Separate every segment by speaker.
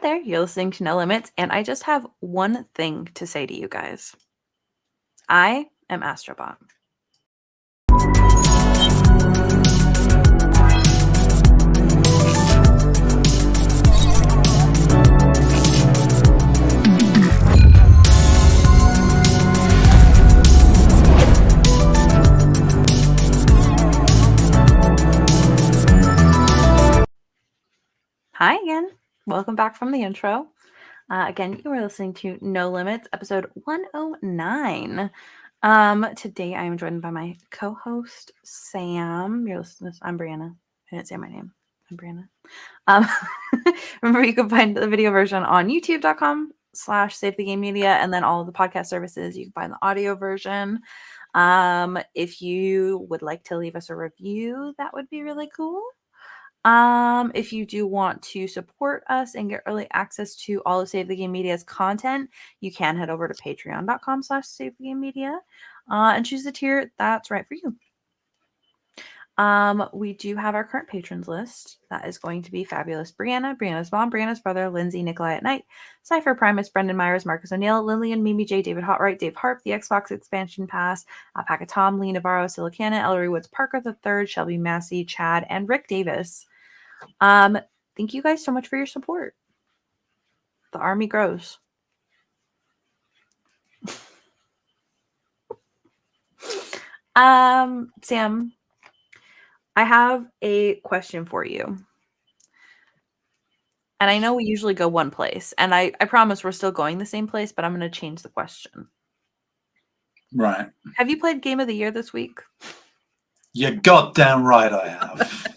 Speaker 1: there, you're listening to No Limits, and I just have one thing to say to you guys. I am Astro Bot. Hi again. Welcome back from the intro. Again, you are listening to No Limits, episode 109. Today I am joined by my co-host, Sam. You're listening to this. I'm Brianna. I didn't say my name. I'm Brianna. Remember, you can find the video version on youtube.com/SaveTheGameMedia, and then all of the podcast services. You can find the audio version. If you would like to leave us a review, that would be really cool. If you do want to support us and get early access to all of Save the Game Media's content, you can head over to patreon.com/SaveTheGameMedia and choose the tier that's right for you. We do have our current patrons list. That is going to be Fabulous Brianna, Brianna's mom, Brianna's brother, Lindsay, Nikolai at Night, Cypher Primus, Brendan Myers, Marcus O'Neill, Lillian, Mimi J, David Hotwright, Dave Harp, the Xbox Expansion Pass, Alpaca Tom, Lee Navarro, Silicana, Ellery Woods Parker III, Shelby Massey, Chad, and Rick Davis. Thank you guys so much for your support. The army grows. Sam, I have a question for you. And I know we usually go one place, and I promise we're still going the same place, but I'm going to change the question.
Speaker 2: Right.
Speaker 1: Have you played Game of the Year this week?
Speaker 2: You're goddamn right I have.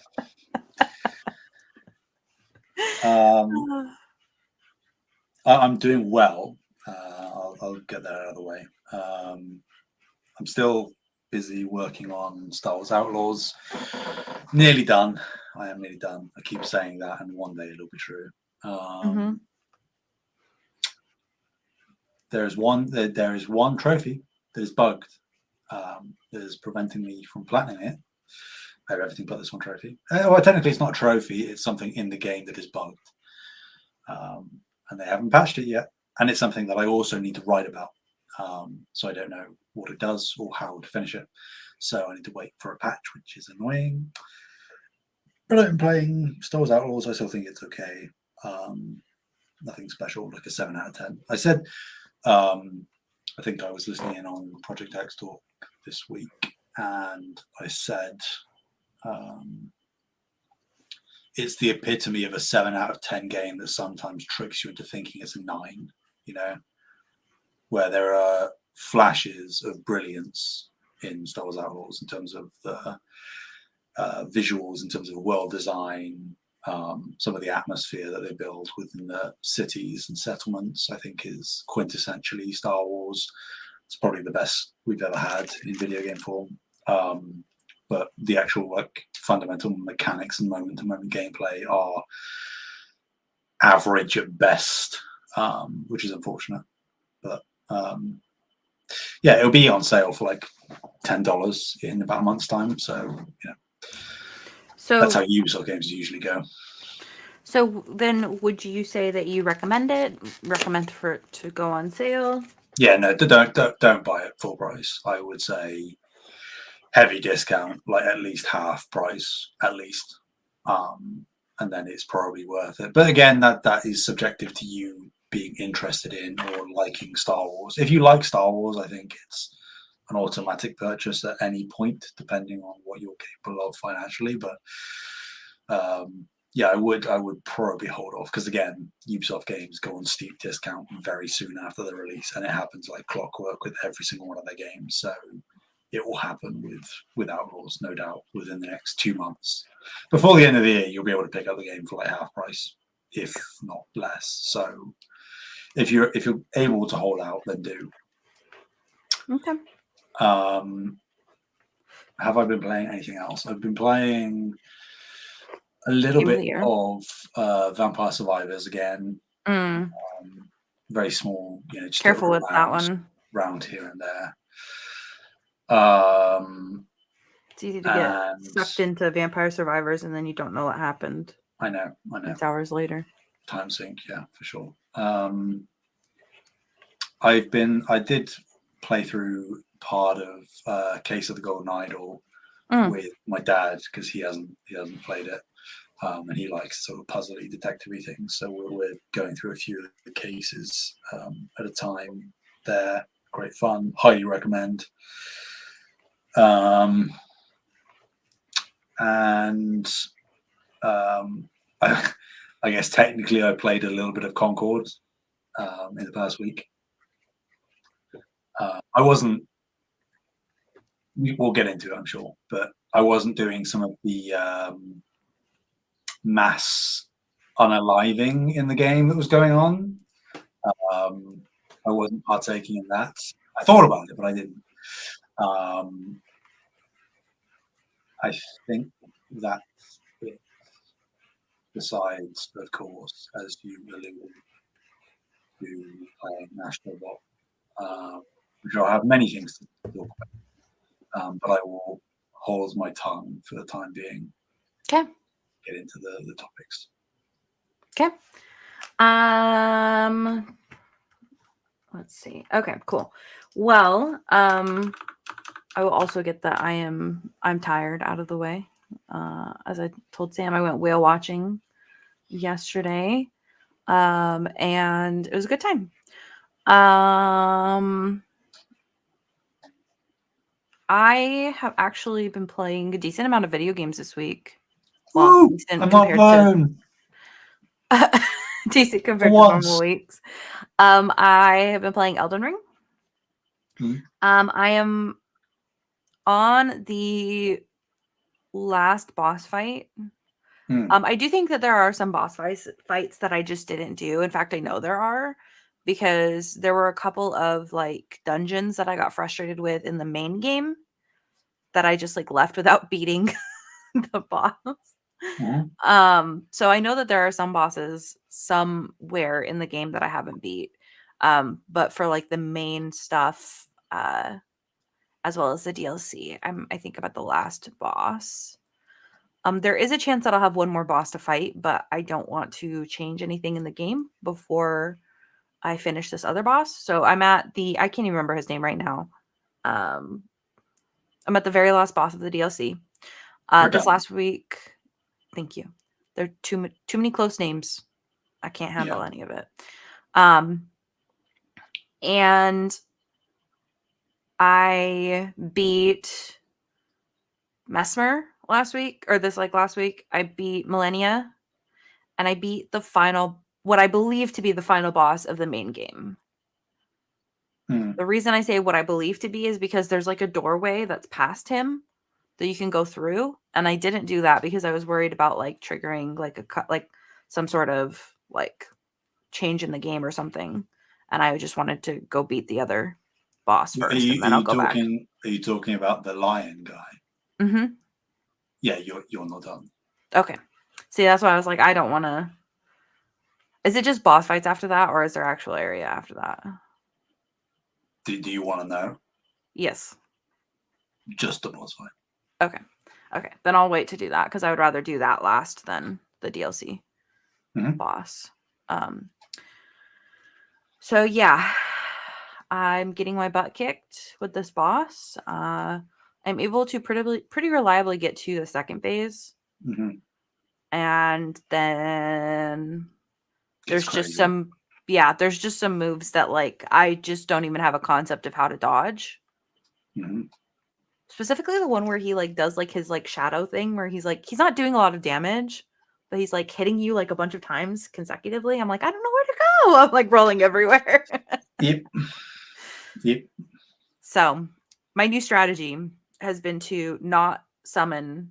Speaker 2: I'm doing well. I'll get that out of the way. I'm still busy working on Star Wars Outlaws. Nearly done. I am nearly done. I keep saying that, and one day it'll be true. There is one trophy that is bugged. That is preventing me from platinum it. I have everything but this one trophy. Well, technically, it's not a trophy. It's something in the game that is bugged. And they haven't patched it yet. And it's something that I also need to write about. So I don't know what it does or how to finish it. So I need to wait for a patch, which is annoying. But I'm playing Star Wars Outlaws. I still think it's okay. Nothing special, like a 7 out of 10. I said, I think I was listening in on Project X Talk this week, and I said, it's the epitome of a 7 out of 10 game that sometimes tricks you into thinking it's a 9, where there are flashes of brilliance in Star Wars Outlaws in terms of the visuals, in terms of world design, some of the atmosphere that they build within the cities and settlements, I think is quintessentially Star Wars. It's probably the best we've ever had in video game form. But the actual fundamental mechanics and moment-to-moment gameplay are average at best, which is unfortunate. But yeah, it'll be on sale for like $10 in about a month's time. So that's how Ubisoft games usually go.
Speaker 1: So then, would you say that you recommend it? Recommend for it to go on sale?
Speaker 2: Yeah, no, don't buy it full price. I would say heavy discount, like at least half price, at least, and then it's probably worth it. But again, that is subjective to you being interested in or liking Star Wars. If you like Star Wars, I think it's an automatic purchase at any point, depending on what you're capable of financially. But yeah, I would probably hold off, because again, Ubisoft games go on steep discount very soon after the release, and it happens like clockwork with every single one of their games. So it will happen with Outlaws, no doubt, within the next 2 months. Before the end of the year, you'll be able to pick up the game for like half price, if not less. So if you're able to hold out, then do.
Speaker 1: Okay.
Speaker 2: Have I been playing anything else? I've been playing a little bit of Vampire Survivors again. Very small, just
Speaker 1: careful with that one.
Speaker 2: Round here and there.
Speaker 1: It's easy to get sucked into Vampire Survivors, and then you don't know what happened.
Speaker 2: I know.
Speaker 1: 6 hours later.
Speaker 2: Time sync, yeah, for sure. I did play through part of Case of the Golden Idol with my dad because he hasn't played it, and he likes sort of puzzly detective-y things. So we're going through a few of the cases at a time. There, great fun. Highly recommend. And I guess technically I played a little bit of Concord in the past week. I wasn't. We'll get into it, I'm sure, but I wasn't doing some of the mass unaliving in the game that was going on. I wasn't partaking in that. I thought about it, but I didn't. I think that it, besides, of course, as you alluded to, playing Astro Bot, which I'll have many things to talk about, but I will hold my tongue for the time being.
Speaker 1: Okay.
Speaker 2: Get into the topics.
Speaker 1: Okay. Let's see. Okay, cool. Well, I will also get that I'm tired out of the way. As I told Sam, I went whale watching yesterday. And it was a good time. I have actually been playing a decent amount of video games this week. Well, decent compared to decent compared to normal weeks. I have been playing Elden Ring. I am on the last boss fight. I do think that there are some boss fights that I just didn't do. In fact, I know there are, because there were a couple of like dungeons that I got frustrated with in the main game that I just like left without beating the boss. So I know that there are some bosses somewhere in the game that I haven't beat. But for like the main stuff, as well as the DLC, I think about the last boss. There is a chance that I'll have one more boss to fight, but I don't want to change anything in the game before I finish this other boss. So I'm at I can't even remember his name right now. I'm at the very last boss of the DLC. This last week, thank you. There are too many close names. I can't handle any of it. And I beat Mesmer last week, or this like last week. I beat Millennia, and I beat the final, what I believe to be the final boss of the main game. The reason I say what I believe to be is because there's like a doorway that's past him that you can go through, and I didn't do that because I was worried about like triggering like some sort of like change in the game or something, and I just wanted to go beat the other boss first, and then I'll go back.
Speaker 2: Are you talking about the lion guy?
Speaker 1: Mm-hmm.
Speaker 2: Yeah, you're not done.
Speaker 1: Okay. See, that's why I was like, I don't want to. Is it just boss fights after that, or is there actual area after that?
Speaker 2: Do you want to know?
Speaker 1: Yes.
Speaker 2: Just the boss fight.
Speaker 1: Okay. Then I'll wait to do that because I would rather do that last than the DLC boss. So yeah, I'm getting my butt kicked with this boss. I'm able to pretty reliably get to the second phase, and then there's just some moves that like I just don't even have a concept of how to dodge. Specifically the one where he like does like his like shadow thing where he's like, he's not doing a lot of damage, but he's like hitting you like a bunch of times consecutively. I'm like, I don't know where to go. I'm like rolling everywhere.
Speaker 2: Yep.
Speaker 1: So my new strategy has been to not summon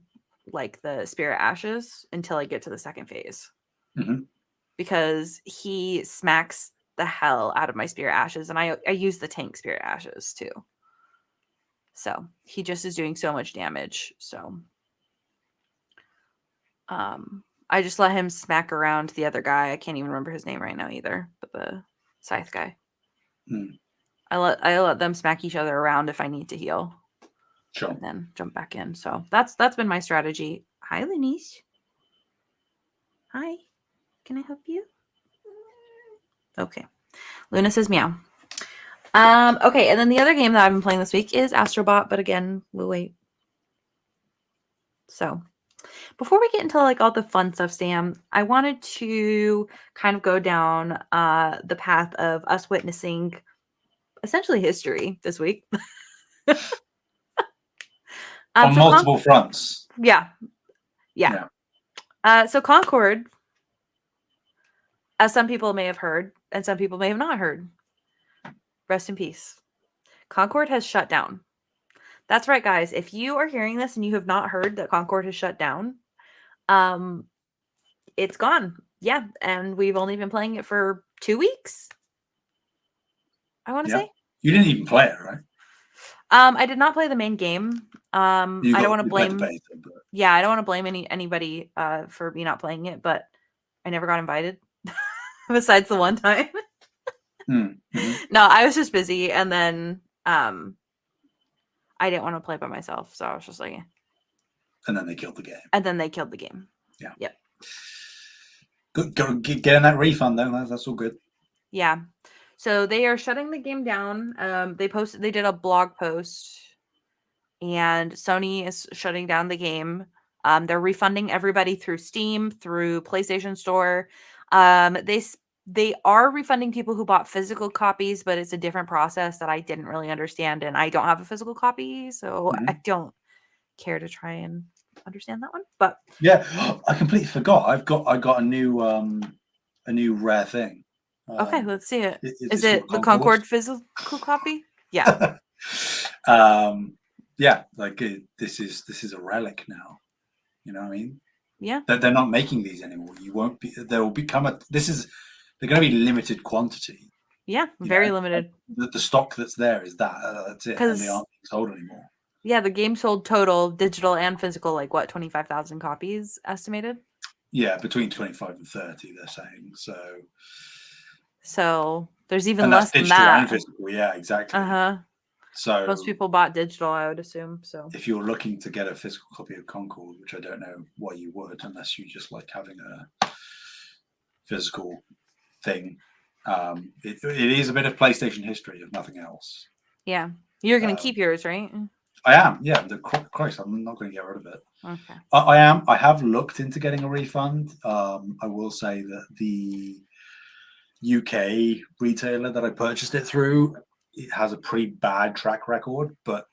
Speaker 1: like the spirit ashes until I get to the second phase. Because he smacks the hell out of my spirit ashes, and I use the tank spirit ashes too. So he just is doing so much damage. So I just let him smack around the other guy. I can't even remember his name right now either, but the scythe guy. I let them smack each other around if I need to heal.
Speaker 2: Sure.
Speaker 1: And then jump back in. So that's been my strategy. Hi, Lenice. Hi. Can I help you? Okay. Luna says meow. Okay, and then the other game that I've been playing this week is Astro Bot, but again, we'll wait. So, before we get into like all the fun stuff, Sam, I wanted to kind of go down the path of us witnessing essentially history this week.
Speaker 2: On
Speaker 1: So
Speaker 2: multiple fronts.
Speaker 1: yeah. So Concord, as some people may have heard, and some people may have not heard, rest in peace. Concord has shut down. That's right, guys. If you are hearing this and you have not heard that Concord has shut down, it's gone. Yeah, and we've only been playing it for 2 weeks. I want to say.
Speaker 2: You didn't even play it, right?
Speaker 1: I did not play the main game. I don't want to blame. Yeah, I don't want to blame anybody for me not playing it, but I never got invited. Besides the one time.
Speaker 2: Mm-hmm.
Speaker 1: No, I was just busy, and then I didn't want to play by myself, so I was just like. Eh.
Speaker 2: And then they killed the game. Yeah.
Speaker 1: Yep.
Speaker 2: Go getting that refund though. That's all good.
Speaker 1: Yeah. So they are shutting the game down. They did a blog post, and Sony is shutting down the game. They're refunding everybody through Steam, through PlayStation Store. They are refunding people who bought physical copies, but it's a different process that I didn't really understand, and I don't have a physical copy, so I don't care to try and understand that one. But
Speaker 2: yeah, I completely forgot. I got a new rare thing.
Speaker 1: Okay, let's see it. Is
Speaker 2: it
Speaker 1: the Concord physical copy? Yeah.
Speaker 2: Yeah, like this is a relic now. You know what I mean?
Speaker 1: Yeah.
Speaker 2: They're not making these anymore. You won't be. There will become they're going to be limited quantity.
Speaker 1: Yeah, very limited.
Speaker 2: The stock that's there is that's it, and they aren't being sold anymore.
Speaker 1: Yeah, the game sold total, digital and physical, like what, 25,000 copies estimated?
Speaker 2: Yeah, between 25 and 30, they're saying.
Speaker 1: So there's even
Speaker 2: and
Speaker 1: less
Speaker 2: that's
Speaker 1: than that.
Speaker 2: And physical, yeah, exactly. So
Speaker 1: most people bought digital, I would assume. So
Speaker 2: if you're looking to get a physical copy of Concord, which I don't know why you would, unless you just like having a physical thing, it is a bit of PlayStation history, if nothing else.
Speaker 1: Yeah, you're going to keep yours, right?
Speaker 2: I am. Yeah, Christ, I'm not going to get rid of it.
Speaker 1: Okay.
Speaker 2: I am. I have looked into getting a refund. I will say that the UK retailer that I purchased it through, it has a pretty bad track record, but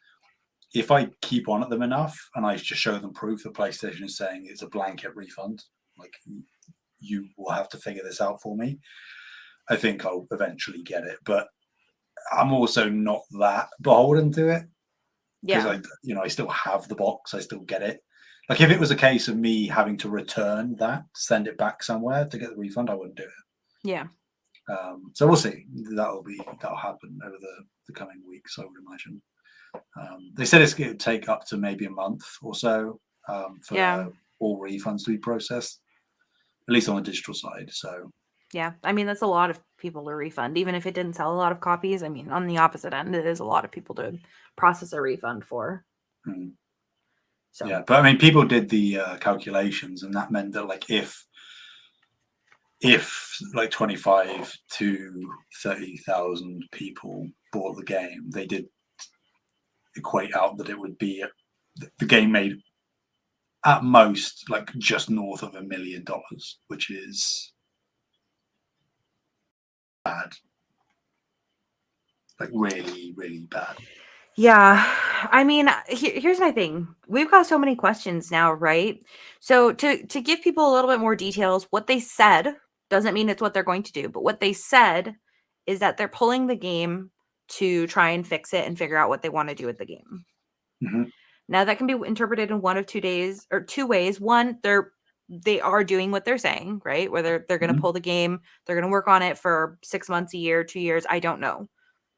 Speaker 2: if I keep on at them enough and I just show them proof that PlayStation is saying it's a blanket refund, like you will have to figure this out for me, I think I'll eventually get it. But I'm also not that beholden to it, because I still have the box, I still get it. Like if it was a case of me having to return that, send it back somewhere to get the refund, I wouldn't do it.
Speaker 1: Yeah.
Speaker 2: So we'll see. That'll happen over the coming weeks, I would imagine. They said it would take up to maybe a month or so for all refunds to be processed, at least on the digital side. So
Speaker 1: yeah, I mean that's a lot of people to refund, even if it didn't sell a lot of copies. I mean, on the opposite end, it is a lot of people to process a refund for.
Speaker 2: So. Yeah, but I mean, people did the calculations, and that meant that like if like 25 to 30,000 people bought the game, they did equate out that it would be the game made at most like just north of $1 million, which is bad, like really, really bad.
Speaker 1: Yeah, I mean, here's my thing. We've got so many questions now, right? So to give people a little bit more details, what they said doesn't mean it's what they're going to do, but what they said is that they're pulling the game to try and fix it and figure out what they want to do with the game.
Speaker 2: Mm-hmm.
Speaker 1: Now that can be interpreted in one of two ways. One, they are doing what they're saying, right? Where they're going to pull the game, they're going to work on it for 6 months, a year, 2 years. I don't know.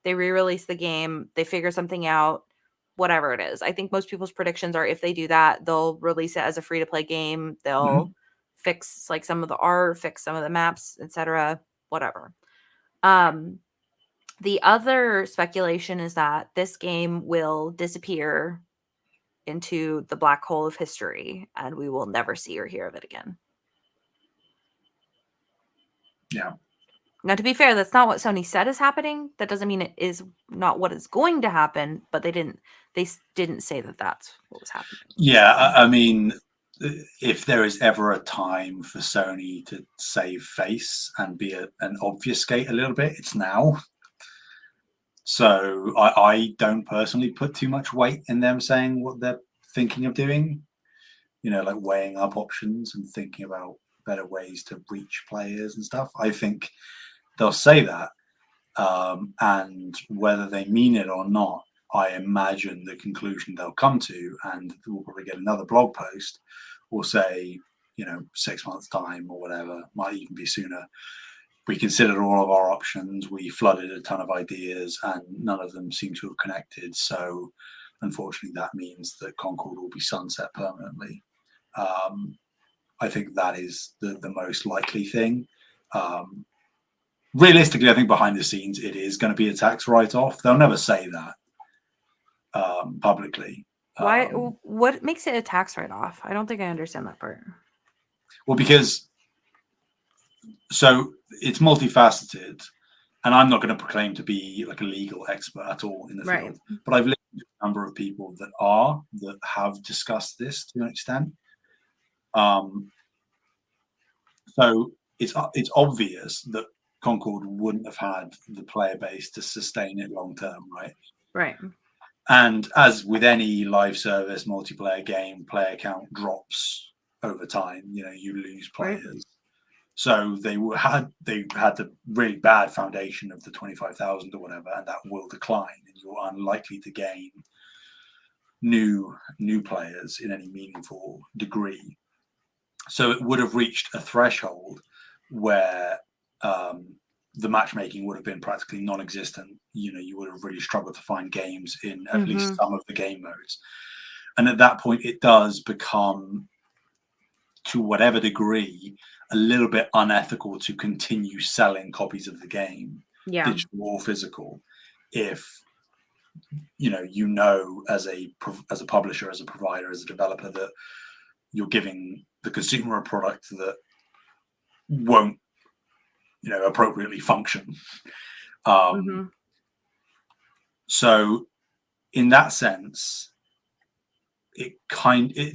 Speaker 1: They re-release the game, they figure something out, whatever it is. I think most people's predictions are if they do that, they'll release it as a free-to-play game. They'll fix like some of the art, fix some of the maps, etc., whatever. The other speculation is that this game will disappear into the black hole of history and we will never see or hear of it again.
Speaker 2: Yeah.
Speaker 1: Now, to be fair, that's not what Sony said is happening. That doesn't mean it is not what is going to happen, but they didn't say that that's what was happening.
Speaker 2: Yeah, I mean, if there is ever a time for Sony to save face and be an obfuscate a little bit, it's now. So I don't personally put too much weight in them saying what they're thinking of doing, like weighing up options and thinking about better ways to reach players and stuff. I think they'll say that, and whether they mean it or not, I imagine the conclusion they'll come to, and we'll probably get another blog post, will say, 6 months' time or whatever, might even be sooner. We considered all of our options. We flooded a ton of ideas, and none of them seem to have connected. So, unfortunately, that means that Concord will be sunset permanently. I think that is the most likely thing. Realistically, I think behind the scenes, it is going to be a tax write-off. They'll never say that publicly.
Speaker 1: Why? What makes it a tax write-off? I don't think I understand that part.
Speaker 2: Well, because so it's multifaceted, and I'm not going to proclaim to be like a legal expert at all in the field, but I've listened to a number of people that have discussed this to an extent. So it's obvious that Concord wouldn't have had the player base to sustain it long term, right?
Speaker 1: Right.
Speaker 2: And as with any live service multiplayer game, player count drops over time. You lose players. Right. So they had the really bad foundation of the 25,000 or whatever, and that will decline, and you're unlikely to gain new players in any meaningful degree. So it would have reached a threshold where the matchmaking would have been practically non-existent. You would have really struggled to find games in at least some of the game modes. And at that point, it does become, to whatever degree, a little bit unethical to continue selling copies of the game, digital or physical, if as a publisher, as a provider, as a developer, that you're giving the consumer a product that won't appropriately function. So in that sense, it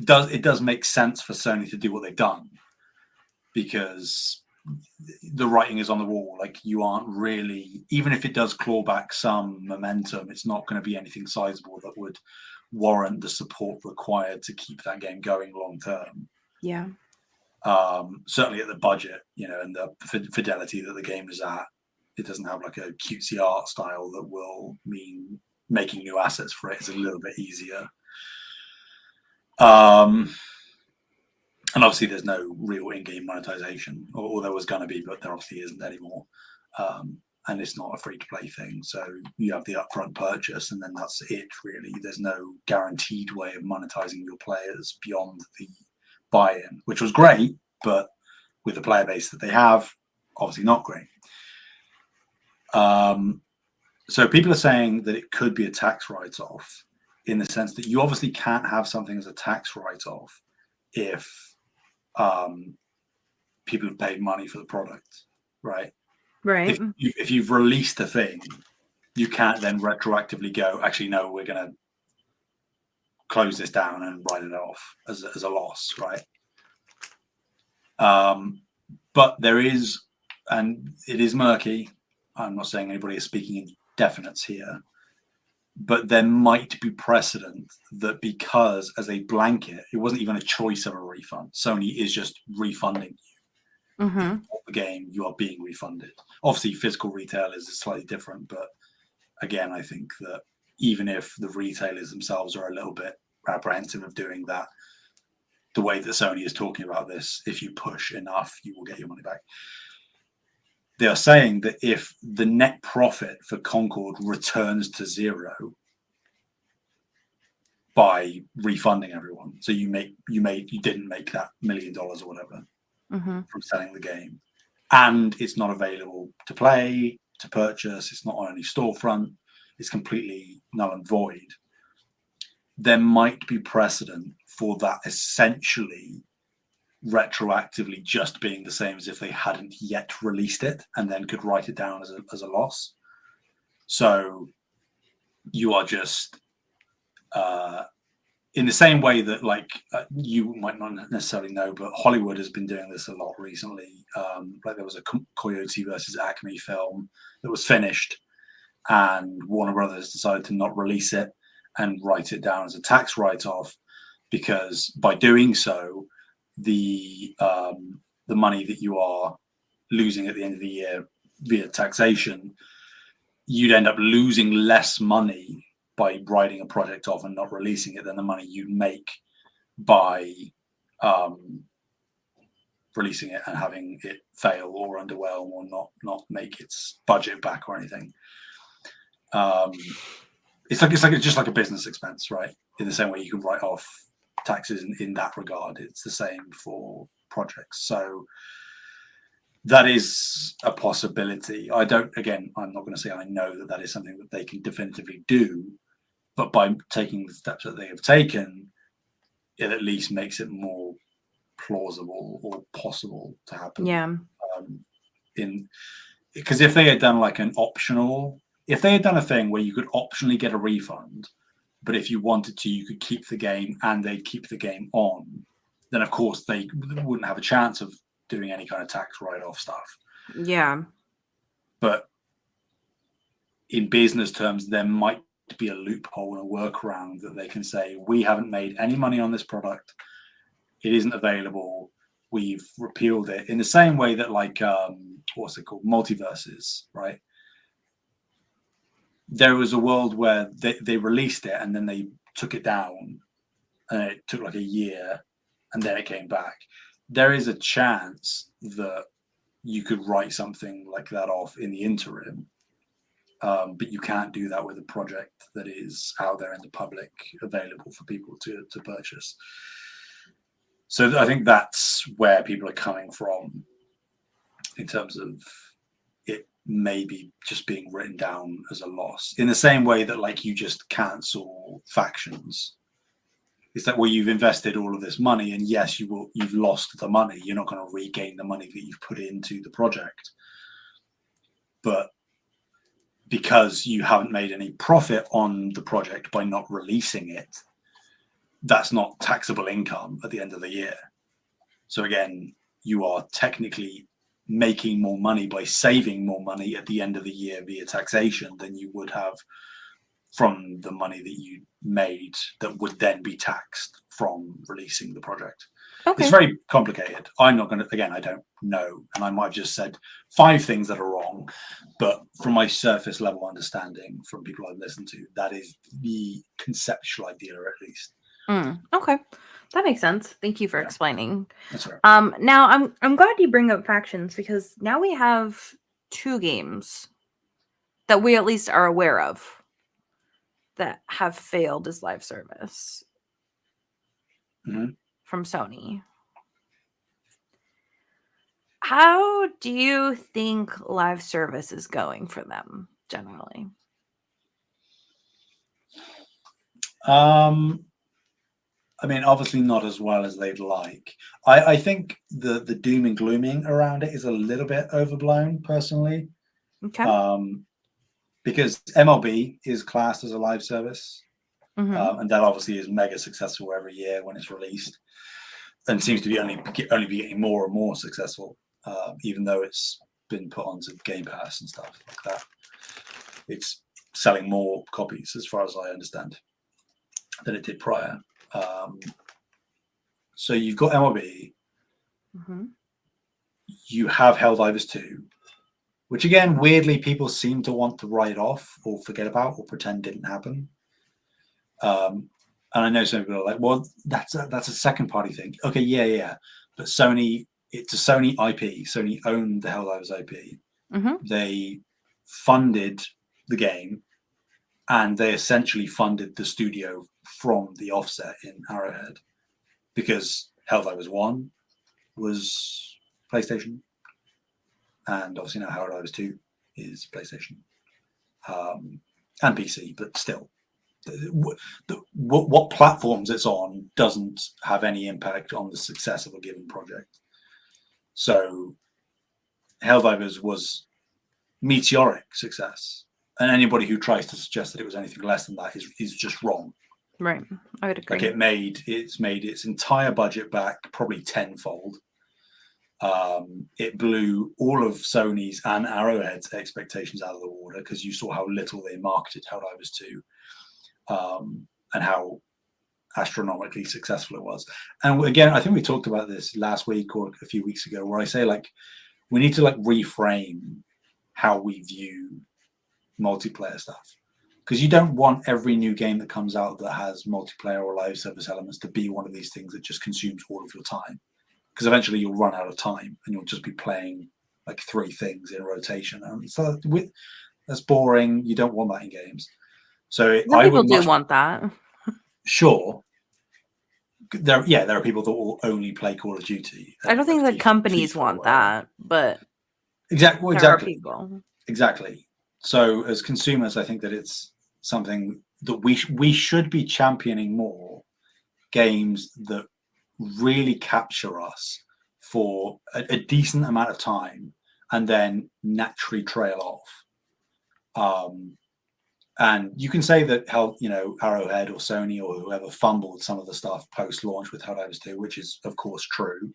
Speaker 2: does make sense for Sony to do what they've done, because the writing is on the wall. Like, you aren't really, even if it does claw back some momentum, it's not going to be anything sizable that would warrant the support required to keep that game going long term.
Speaker 1: Yeah.
Speaker 2: Certainly at the budget, and the fidelity that the game is at, it doesn't have like a cutesy art style that will mean making new assets for it is a little bit easier. And obviously there's no real in-game monetization, or there was going to be, but there obviously isn't anymore. And it's not a free-to-play thing. So you have the upfront purchase, and then that's it, really. There's no guaranteed way of monetizing your players beyond the buy-in, which was great, but with the player base that they have, obviously not great. So people are saying that it could be a tax write-off, in the sense that you obviously can't have something as a tax write-off if people have paid money for the product, right?
Speaker 1: Right.
Speaker 2: If you've released a thing, you can't then retroactively go, actually, no, we're going to close this down and write it off as a loss, right? But there is, and it is murky, I'm not saying anybody is speaking in definites here, but there might be precedent that, because as a blanket, it wasn't even a choice of a refund. Sony is just refunding you. If you bought the game, you are being refunded. Obviously, physical retail is slightly different, but again, I think that even if the retailers themselves are a little bit apprehensive of doing that, the way that Sony is talking about this, if you push enough, you will get your money back. They are saying that if the net profit for Concord returns to zero by refunding everyone, so you didn't make that $1 million or whatever from selling the game, and it's not available to play, to purchase, it's not on any storefront, it's completely null and void, there might be precedent for that essentially retroactively just being the same as if they hadn't yet released it and then could write it down as a loss. So you are just in the same way that, like, you might not necessarily know, but Hollywood has been doing this a lot recently. Like there was a Coyote versus Acme film that was finished, and Warner Brothers decided to not release it and write it down as a tax write-off, because by doing so, the money that you are losing at the end of the year via taxation, you'd end up losing less money by writing a project off and not releasing it than the money you make by releasing it and having it fail or underwhelm or not make its budget back or anything. It's just like a business expense, right? In the same way you can write off taxes in that regard, it's the same for projects. So that is a possibility. I'm not going to say I know that is something that they can definitively do, but by taking the steps that they have taken, it at least makes it more plausible or possible to happen.
Speaker 1: Yeah.
Speaker 2: Because if they had done like if they had done a thing where you could optionally get a refund, but if you wanted to, you could keep the game and they'd keep the game on, then of course they wouldn't have a chance of doing any kind of tax write-off stuff.
Speaker 1: Yeah.
Speaker 2: But in business terms, there might be a loophole and a workaround that they can say, we haven't made any money on this product. It isn't available. We've repealed it, in the same way that, like, what's it called? Multiverses, right? There was a world where they released it and then they took it down and it took like a year and then it came back. There is a chance that you could write something like that off in the interim. But you can't do that with a project that is out there in the public, available for people to purchase. So I think that's where people are coming from in terms of it maybe just being written down as a loss. In the same way that, like, you just cancel factions. It's that, well, you've invested all of this money, and yes, you've lost the money. You're not going to regain the money that you've put into the project. But because you haven't made any profit on the project by not releasing it, that's not taxable income at the end of the year. So again, you are technically making more money by saving more money at the end of the year via taxation than you would have from the money that you made that would then be taxed from releasing the project. Okay. It's very complicated. I'm not going to, again, I don't know. And I might have just said 5 things that are wrong, but from my surface level understanding from people I've listened to, that is the conceptual idea, at least.
Speaker 1: Okay. That makes sense. Thank you for explaining.
Speaker 2: That's all right.
Speaker 1: Now I'm glad you bring up factions, because now we have 2 games that we at least are aware of that have failed as live service from Sony. How do you think live service is going for them generally?
Speaker 2: I mean, obviously not as well as they'd like. I think the doom and glooming around it is a little bit overblown, personally.
Speaker 1: Okay.
Speaker 2: Because MLB is classed as a live service, and that obviously is mega successful every year when it's released, and seems to be only be getting more and more successful, even though it's been put onto Game Pass and stuff like that. It's selling more copies, as far as I understand, than it did prior. So you've got MLB. You have Helldivers 2, which again, weirdly, people seem to want to write off or forget about or pretend didn't happen. And I know some people are like, well, that's a second party thing. Okay, yeah. But Sony, it's a Sony IP. Sony owned the Helldivers IP. They funded the game, and they essentially funded the studio from the offset in Arrowhead, because Helldivers 1 was PlayStation, and obviously now Helldivers 2 is PlayStation, and PC, but still, what platforms it's on doesn't have any impact on the success of a given project. So Helldivers was meteoric success, and anybody who tries to suggest that it was anything less than that is just wrong.
Speaker 1: Right, I would agree.
Speaker 2: Like it's made its entire budget back probably tenfold. It blew all of Sony's and Arrowhead's expectations out of the water because you saw how little they marketed Helldivers 2, and how astronomically successful it was. And again, I think we talked about this last week or a few weeks ago, where I say like we need to like reframe how we view multiplayer stuff, because you don't want every new game that comes out that has multiplayer or live service elements to be one of these things that just consumes all of your time, because eventually you'll run out of time and you'll just be playing like 3 things in rotation, and so that's boring. You don't want that in games. So
Speaker 1: Some people do want that.
Speaker 2: Sure, there are people that will only play Call of Duty.
Speaker 1: I don't think the companies want that, but
Speaker 2: exactly.
Speaker 1: There are people.
Speaker 2: Exactly. So as consumers, I think that it's something that we should be championing more, games that really capture us for a decent amount of time and then naturally trail off. And you can say that Arrowhead or Sony or whoever fumbled some of the stuff post-launch with Helldivers 2, which is of course true,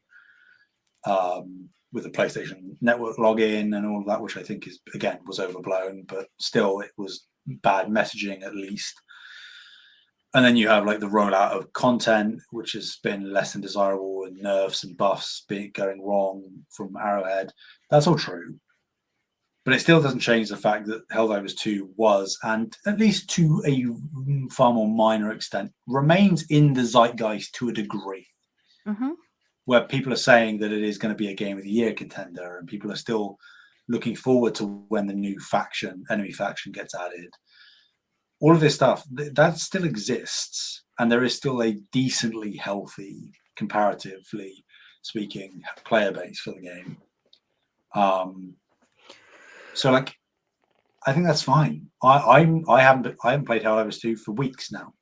Speaker 2: with the PlayStation Network login and all of that, which I think was overblown, but still it was bad messaging at least. And then you have like the rollout of content, which has been less than desirable, and nerfs and buffs going wrong from Arrowhead. That's all true. But it still doesn't change the fact that Helldivers 2 was, and at least to a far more minor extent, remains in the zeitgeist to a degree.
Speaker 1: Mm-hmm.
Speaker 2: Where people are saying that it is going to be a Game of the Year contender, and people are still looking forward to when the new enemy faction gets added. All of this stuff, that still exists, and there is still a decently healthy, comparatively speaking, player base for the game. So like, I think that's fine. I haven't played Helldivers 2 for weeks now,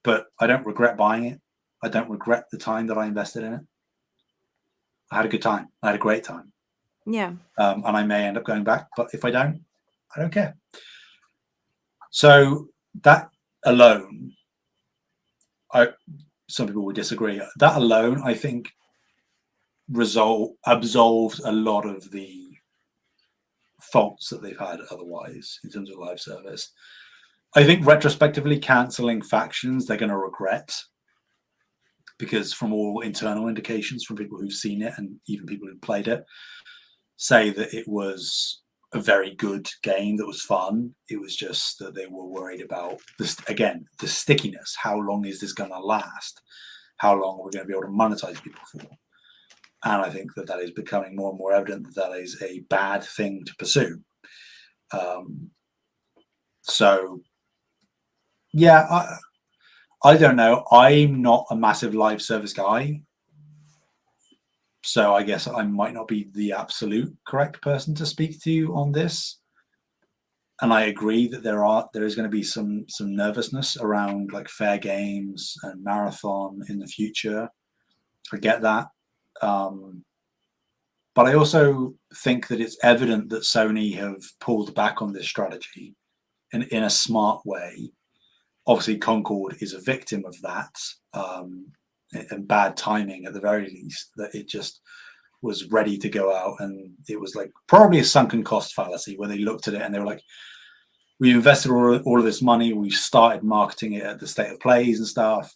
Speaker 2: but I don't regret buying it. I don't regret the time that I invested in it. I had a good time. I had a great time.
Speaker 1: Yeah.
Speaker 2: And I may end up going back, but if I don't care. So that alone, some people would disagree. That alone, I think, absolves a lot of the faults that they've had otherwise in terms of live service. I think retrospectively cancelling factions, they're going to regret, because from all internal indications from people who've seen it and even people who've played it, say that it was a very good game that was fun. It was just that they were worried about the stickiness. How long is this going to last? How long are we going to be able to monetize people for? And I think that is becoming more and more evident that is a bad thing to pursue. So, yeah, I don't know. I'm not a massive live service guy, so I guess I might not be the absolute correct person to speak to on this. And I agree that there is going to be some nervousness around like fair games and marathon in the future. I get that. But I also think that it's evident that Sony have pulled back on this strategy in a smart way. Obviously, Concord is a victim of that, and bad timing at the very least, that it just was ready to go out, and it was like probably a sunken cost fallacy where they looked at it and they were like, we invested all of this money, we started marketing it at the state of plays and stuff.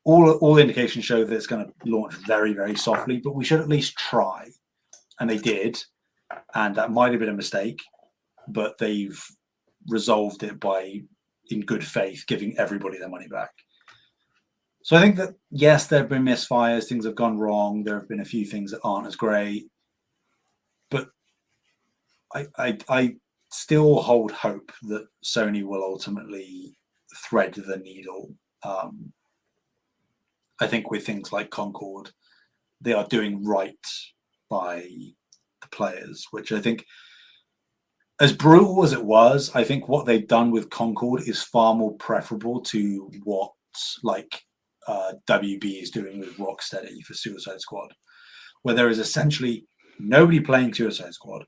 Speaker 2: All indications show that it's going to launch very, very softly, but we should at least try. And they did, and that might have been a mistake, but they've resolved it by, in good faith, giving everybody their money back. So I think that, yes, there have been misfires, things have gone wrong, there have been a few things that aren't as great, but I still hold hope that Sony will ultimately thread the needle. I think with things like Concord, they are doing right by the players, which I think as brutal as it was, I think what they've done with Concord is far more preferable to what like WB is doing with Rocksteady for Suicide Squad, where there is essentially nobody playing Suicide Squad,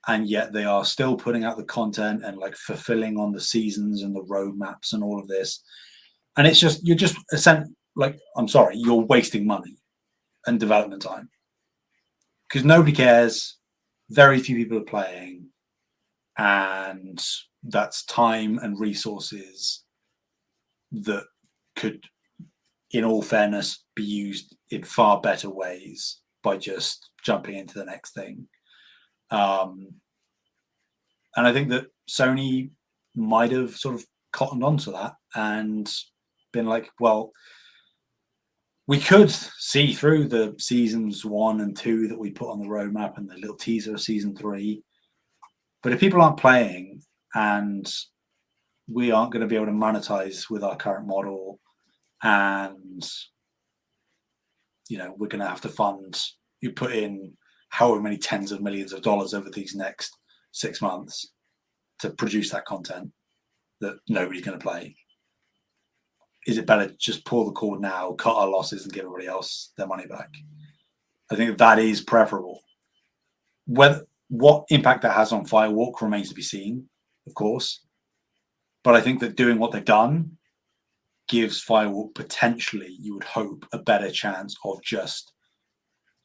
Speaker 2: and yet they are still putting out the content and like fulfilling on the seasons and the roadmaps and all of this. And it's just you're just like, I'm sorry, you're wasting money and development time because nobody cares. Very few people are playing, and that's time and resources that could, in all fairness, be used in far better ways by just jumping into the next thing. And I think that Sony might have sort of cottoned onto that and been like, well, we could see through the seasons 1 and 2 that we put on the roadmap and the little teaser of season 3. But if people aren't playing and we aren't going to be able to monetize with our current model, and we're going to have to fund, you put in however many tens of millions of dollars over these next 6 months to produce that content that nobody's going to play. Is it better to just pull the cord now, cut our losses, and give everybody else their money back? I think that is preferable. What impact that has on Firewalk remains to be seen, of course. But I think that doing what they've done gives Firewalk potentially, you would hope, a better chance of just,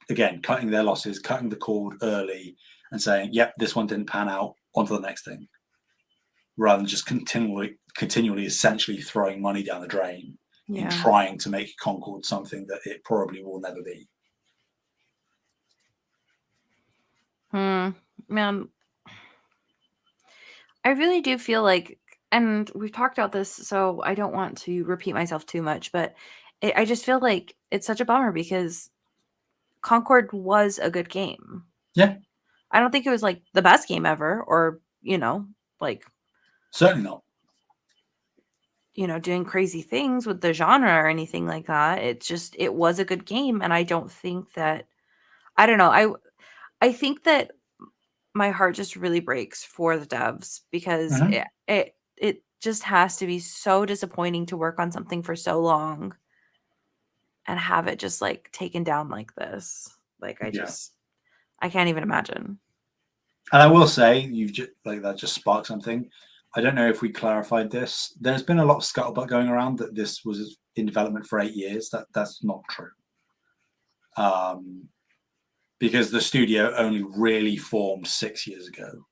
Speaker 2: again, cutting their losses, cutting the cord early and saying, yep, this one didn't pan out, on to the next thing. Rather than just continually essentially throwing money down the drain in trying to make Concord something that it probably will never be.
Speaker 1: Man, I really do feel like, and we've talked about this, so I don't want to repeat myself too much, but I just feel like it's such a bummer because Concord was a good game.
Speaker 2: Yeah.
Speaker 1: I don't think it was like the best game ever, or, like
Speaker 2: certainly not.
Speaker 1: Doing crazy things with the genre or anything like that. It was a good game. And I don't think that, I don't know. I think that my heart just really breaks for the devs because it just has to be so disappointing to work on something for so long and have it just like taken down like this. Like I can't even imagine.
Speaker 2: And I will say, you've just like that just sparked something. I don't know if we clarified this. There's been a lot of scuttlebutt going around that this was in development for 8 years. That's not true. Because the studio only really formed 6 years ago.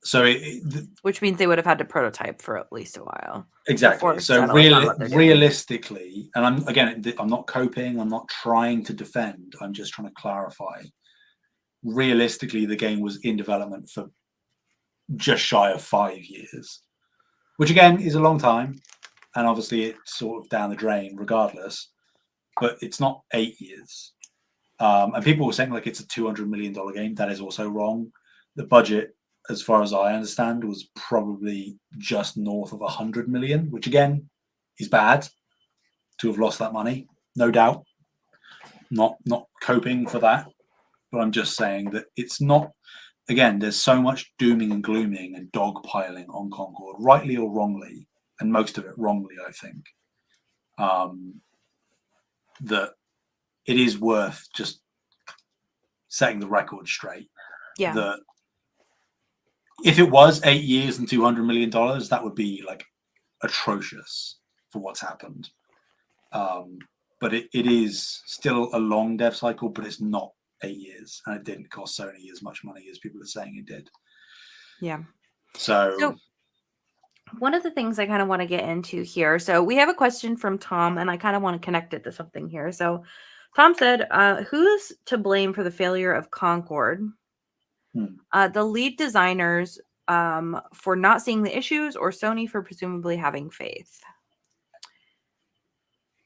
Speaker 2: So
Speaker 1: which means they would have had to prototype for at least a while.
Speaker 2: Exactly. So realistically, and I'm not coping, I'm not trying to defend, I'm just trying to clarify. Realistically, the game was in development for just shy of 5 years, which again is a long time. And obviously it's sort of down the drain regardless, but it's not 8 years. And people were saying like it's a $200 million game. That is also wrong. The budget, as far as I understand, was probably just north of 100 million, which again is bad to have lost that money, no doubt. Not coping for that, but I'm just saying that it's not. Again, there's so much dooming and glooming and dogpiling on Concord, rightly or wrongly, and most of it wrongly, I think. That it is worth just setting the record straight.
Speaker 1: Yeah.
Speaker 2: That if it was 8 years and $200 million, that would be like atrocious for what's happened. But it is still a long dev cycle, but it's not 8 years, and it didn't cost Sony as much money as people are saying it did.
Speaker 1: Yeah.
Speaker 2: So
Speaker 1: one of the things I kind of want to get into here. So we have a question from Tom, and I kind of want to connect it to something here. So Tom said, who's to blame for the failure of Concord? The lead designers for not seeing the issues, or Sony for presumably having faith?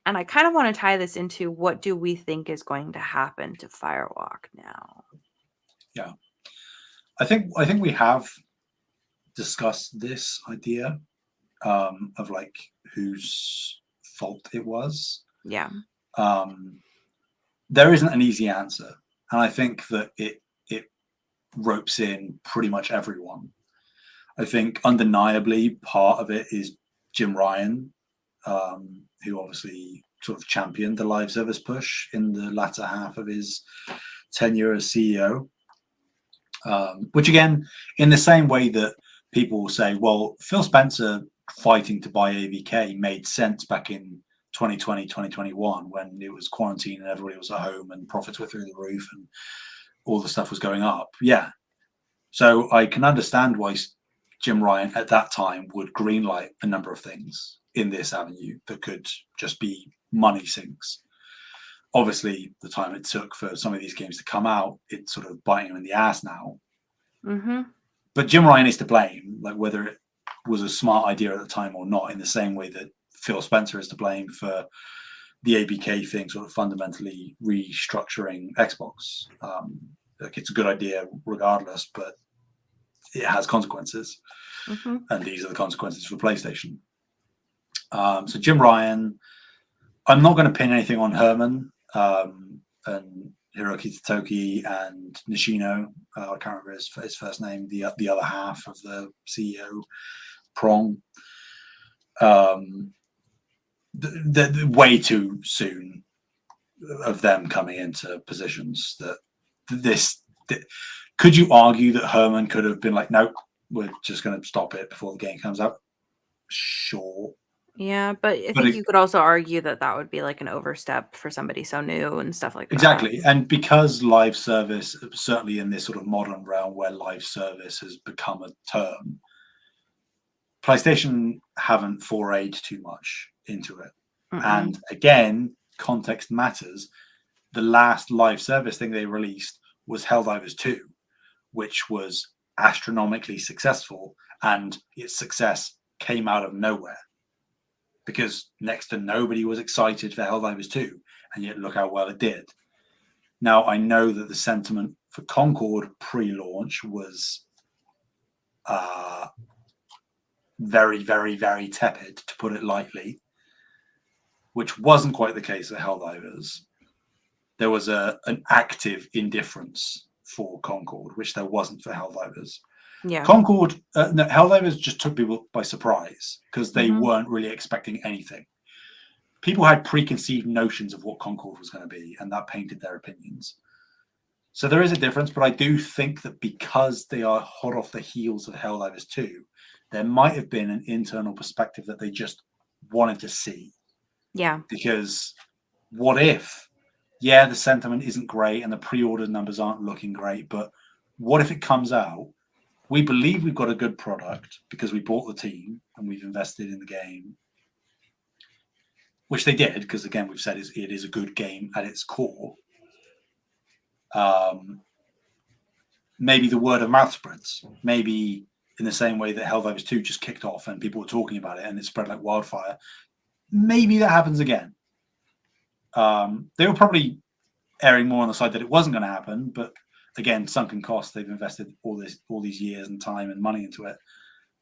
Speaker 1: And I kind of want to tie this into what do we think is going to happen to Firewalk now?
Speaker 2: Yeah. I think we have discussed this idea of like whose fault it was.
Speaker 1: Yeah.
Speaker 2: There isn't an easy answer. And I think that it ropes in pretty much everyone. I think undeniably part of it is Jim Ryan, who obviously sort of championed the live service push in the latter half of his tenure as CEO. Which again, in the same way that people will say, well, Phil Spencer fighting to buy ABK made sense back in 2020, 2021, when it was quarantine and everybody was at home and profits were through the roof and all the stuff was going up. Yeah. So I can understand why Jim Ryan at that time would greenlight a number of things in this avenue that could just be money sinks. Obviously, the time it took for some of these games to come out, it's sort of biting him in the ass now.
Speaker 1: Mm-hmm.
Speaker 2: But Jim Ryan is to blame, like whether it was a smart idea at the time or not, in the same way that Phil Spencer is to blame for the ABK thing sort of fundamentally restructuring Xbox. Like it's a good idea regardless, but it has consequences.
Speaker 1: Mm-hmm.
Speaker 2: And these are the consequences for PlayStation. So Jim Ryan, I'm not going to pin anything on Herman and Hiroki Totoki and Nishino. I can't remember his first name, the other half of the CEO prong. The way too soon of them coming into positions that could you argue that Herman could have been like, nope, we're just going to stop it before the game comes out? Sure.
Speaker 1: Yeah, but I think you could also argue that that would be like an overstep for somebody so new and stuff like that.
Speaker 2: Exactly. And because live service, certainly in this sort of modern realm where live service has become a term, PlayStation haven't forayed too much into it.
Speaker 1: Mm-mm.
Speaker 2: And again, context matters. The last live service thing they released was Helldivers 2, which was astronomically successful, and its success came out of nowhere because next to nobody was excited for Helldivers 2, and yet look how well it did. Now, I know that the sentiment for Concord pre-launch was very, very, very tepid, to put it lightly, which wasn't quite the case at Helldivers. There was an active indifference for Concord, which there wasn't for Helldivers.
Speaker 1: Yeah.
Speaker 2: Concord, no, Helldivers just took people by surprise because they weren't really expecting anything. People had preconceived notions of what Concord was going to be, and that painted their opinions. So there is a difference, but I do think that because they are hot off the heels of Helldivers 2, there might have been an internal perspective that they just wanted to see.
Speaker 1: Yeah.
Speaker 2: Because what if, yeah, the sentiment isn't great and the pre-order numbers aren't looking great, but what if it comes out, we believe we've got a good product because we bought the team and we've invested in the game, which they did, because again, we've said it is a good game at its core. Maybe the word of mouth spreads. Maybe in the same way that Helldivers 2 just kicked off and people were talking about it and it spread like wildfire. Maybe that happens again. They were probably erring more on the side that it wasn't going to happen, but again, sunken costs. They've invested all these years and time and money into it.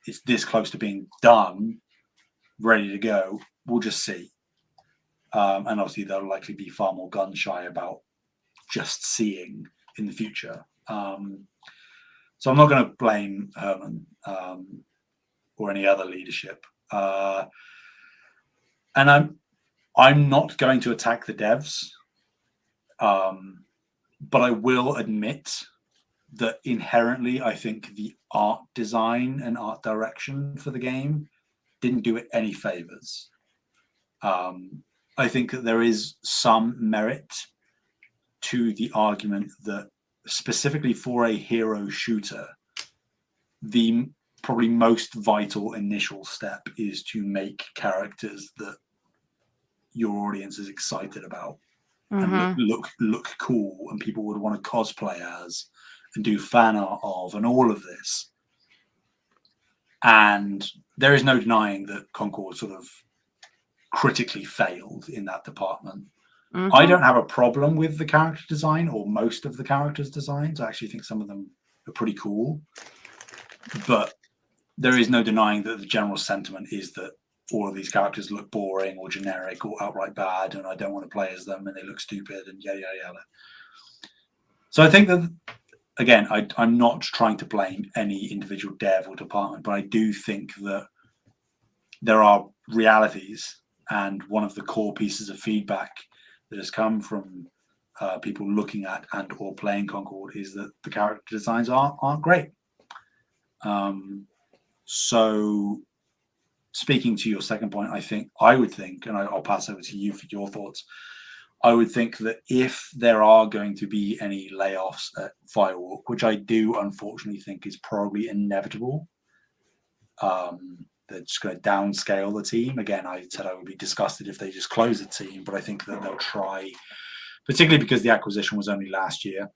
Speaker 2: It's this close to being done, ready to go. We'll just see. And obviously, they'll likely be far more gun shy about just seeing in the future. So I'm not going to blame Herman or any other leadership. And I'm not going to attack the devs. But I will admit that inherently, I think the art design and art direction for the game didn't do it any favors. I think that there is some merit to the argument that specifically for a hero shooter, the probably most vital initial step is to make characters that your audience is excited about. And look cool, and people would want to cosplay as and do fan art of, and all of this. And there is no denying that Concord sort of critically failed in that department. I don't have a problem with the character design or most of the characters' designs. I actually think some of them are pretty cool. But there is no denying that the general sentiment is that all of these characters look boring or generic or outright bad, and I don't want to play as them, and they look stupid, and yada, yada, yada. So I think that again, I'm not trying to blame any individual dev or department, but I do think that there are realities, and one of the core pieces of feedback that has come from people looking at and or playing Concord is that the character designs aren't great. So speaking to your second point, I would think, and I'll pass over to you for your thoughts. I would think that if there are going to be any layoffs at Firewalk, which I do unfortunately think is probably inevitable, they're just going to downscale the team. Again, I said I would be disgusted if they just close the team, but I think that they'll try, particularly because the acquisition was only last year,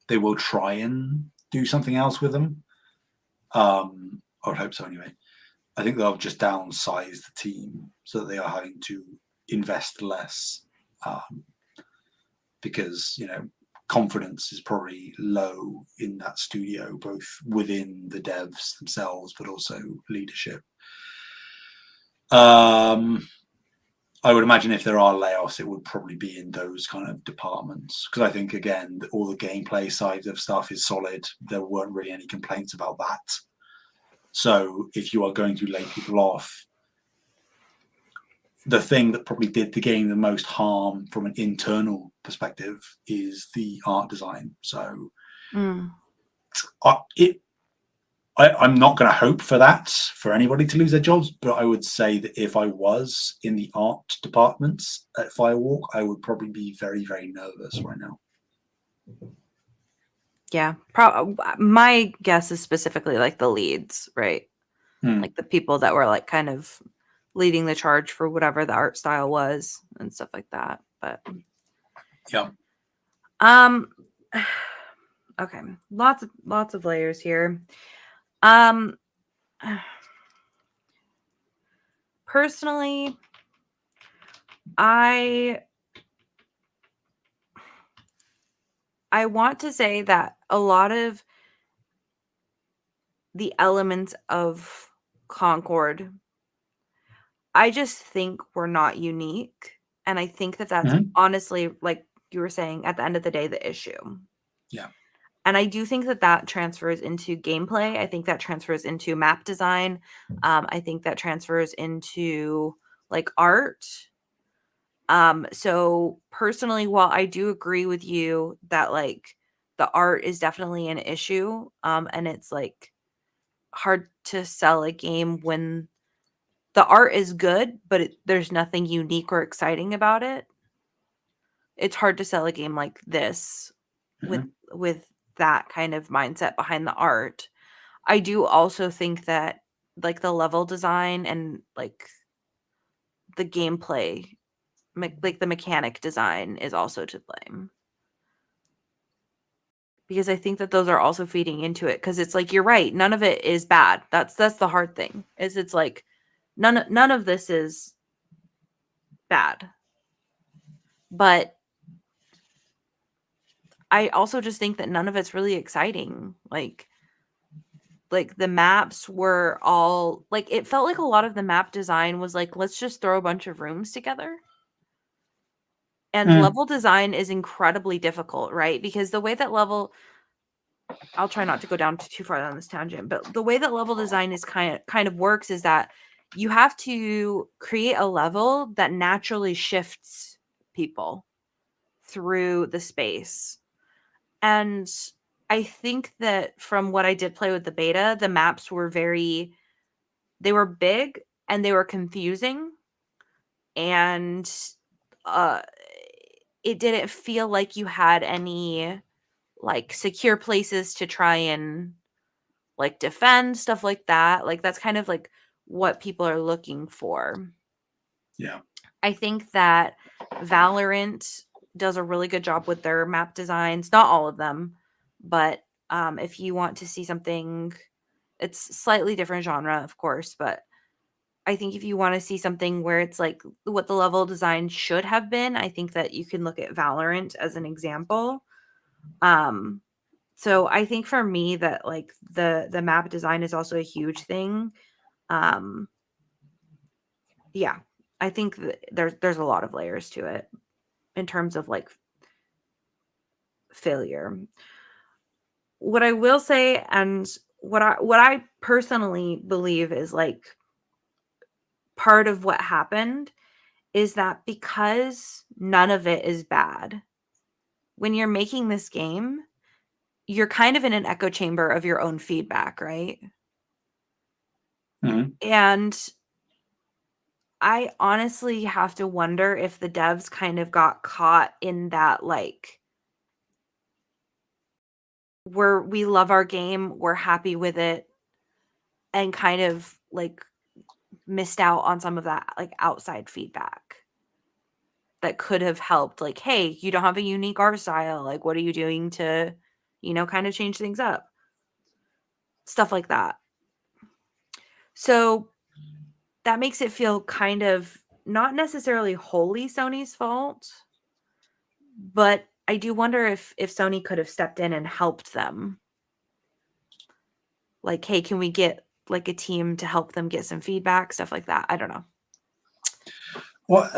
Speaker 2: they will try and do something else with them. I would hope so anyway. I think they'll just downsize the team so that they are having to invest less, because confidence is probably low in that studio, both within the devs themselves, but also leadership. I would imagine if there are layoffs, it would probably be in those kind of departments, because I think, again, all the gameplay side of stuff is solid. There weren't really any complaints about that. So if you are going to lay people off, the thing that probably did the game the most harm from an internal perspective is the art design. So I'm not going to hope for that, for anybody to lose their jobs, but I would say that if I was in the art departments at Firewalk, I would probably be very, very nervous right now.
Speaker 1: Yeah. My guess is specifically like the leads, right? Like the people that were like kind of leading the charge for whatever the art style was and stuff like that. But
Speaker 2: yeah.
Speaker 1: Okay. Lots of layers here. Personally, I want to say that a lot of the elements of Concord, I just think were not unique. And I think that that's honestly, like you were saying, at the end of the day, the issue.
Speaker 2: Yeah.
Speaker 1: And I do think that that transfers into gameplay. I think that transfers into map design. I think that transfers into like art. So personally, while I do agree with you that like the art is definitely an issue, and it's like hard to sell a game when the art is good, but there's nothing unique or exciting about it. It's hard to sell a game like this with that kind of mindset behind the art. I do also think that like the level design and like the gameplay, like the mechanic design is also to blame. Because I think that those are also feeding into it, because it's like you're right, none of it is bad. That's the hard thing. Is it's like none of this is bad. But I also just think that none of it's really exciting. Like the maps were all like, it felt like a lot of the map design was like, let's just throw a bunch of rooms together. And level design is incredibly difficult, right? Because the way that I'll try not to go down too far down this tangent, but the way that level design is kind of works is that you have to create a level that naturally shifts people through the space. And I think that from what I did play with the beta, the maps were they were big and they were confusing, and it didn't feel like you had any like secure places to try and like defend, stuff like that. Like that's kind of like what people are looking for.
Speaker 2: Yeah.
Speaker 1: I think that Valorant does a really good job with their map designs. Not all of them, but if you want to see something, it's slightly different genre, of course, but I think if you want to see something where it's like what the level design should have been, I think that you can look at Valorant as an example. So I think for me that like the map design is also a huge thing. Yeah, I think that there's a lot of layers to it in terms of like failure. what I will say, and what I personally believe is like part of what happened is that because none of it is bad, when you're making this game, you're kind of in an echo chamber of your own feedback, right?
Speaker 2: Mm-hmm.
Speaker 1: And I honestly have to wonder if the devs kind of got caught in that, like, we love our game, we're happy with it, and kind of like missed out on some of that like outside feedback that could have helped. Like, hey, you don't have a unique art style. Like, what are you doing to, kind of change things up? Stuff like that. So that makes it feel kind of not necessarily wholly Sony's fault, but I do wonder if Sony could have stepped in and helped them. Like, hey, can we get like a team to help them get some feedback, stuff like that? I don't know.
Speaker 2: Well,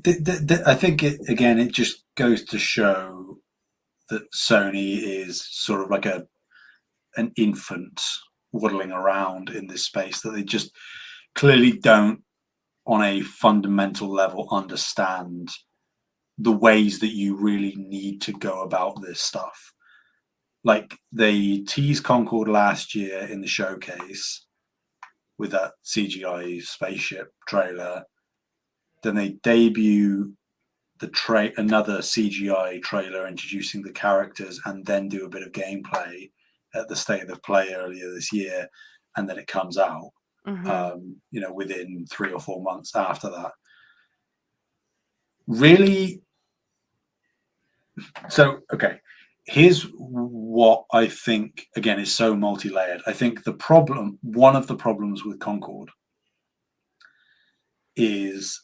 Speaker 2: I think it just goes to show that Sony is sort of like an infant waddling around in this space, that they just clearly don't, on a fundamental level, understand the ways that you really need to go about this stuff. Like, they teased Concord last year in the showcase with that CGI spaceship trailer. Then they debut another CGI trailer introducing the characters, and then do a bit of gameplay at the State of Play earlier this year, and then it comes out. Within 3 or 4 months after that. Really? So, okay. Here's what I think, again, is so multi-layered. I think one of the problems with Concord is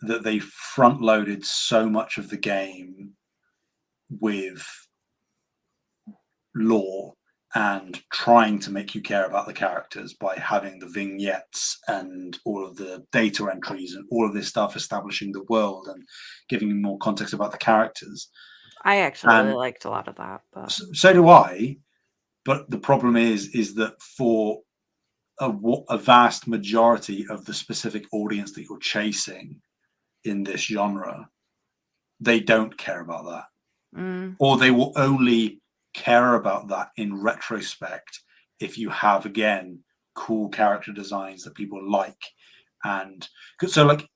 Speaker 2: that they front-loaded so much of the game with lore and trying to make you care about the characters by having the vignettes and all of the data entries and all of this stuff, establishing the world and giving you more context about the characters.
Speaker 1: I actually really
Speaker 2: And
Speaker 1: liked a lot of that. But
Speaker 2: so do I. But the problem is that for a vast majority of the specific audience that you're chasing in this genre, they don't care about that. Or they will only care about that in retrospect if you have, again, cool character designs that people like. And so, like,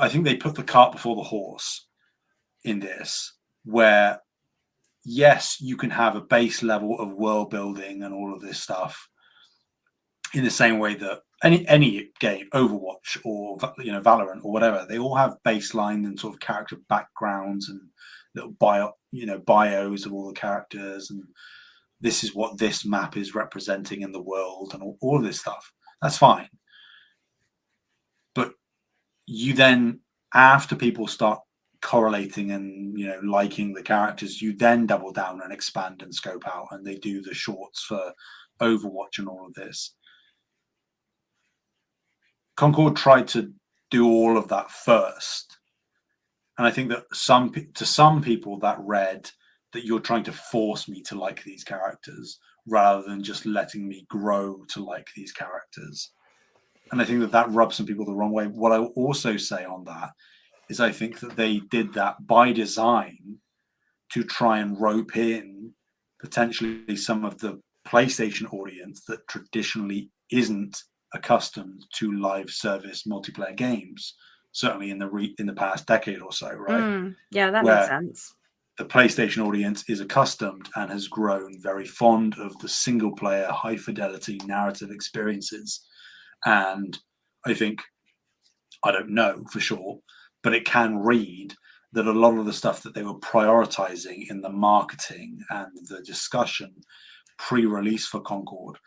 Speaker 2: I think they put the cart before the horse in this, where yes, you can have a base level of world building and all of this stuff in the same way that any game, Overwatch or Valorant or whatever, they all have baseline and sort of character backgrounds and little bios of all the characters, and this is what this map is representing in the world, and all of this stuff. That's fine. But you then, after people start correlating and liking the characters, you then double down and expand and scope out, and they do the shorts for Overwatch and all of this. Concord tried to do all of that first, and I think that to some people that read that you're trying to force me to like these characters rather than just letting me grow to like these characters. And I think that rubs some people the wrong way. What I will also say on that is I think that they did that by design to try and rope in potentially some of the PlayStation audience that traditionally isn't accustomed to live service multiplayer games, certainly in the past decade or so, right?
Speaker 1: Yeah, that makes
Speaker 2: Where
Speaker 1: sense.
Speaker 2: the PlayStation audience is accustomed and has grown very fond of the single player, high fidelity narrative experiences. And I think, I don't know for sure, but it can read that a lot of the stuff that they were prioritizing in the marketing and the discussion pre-release for Concord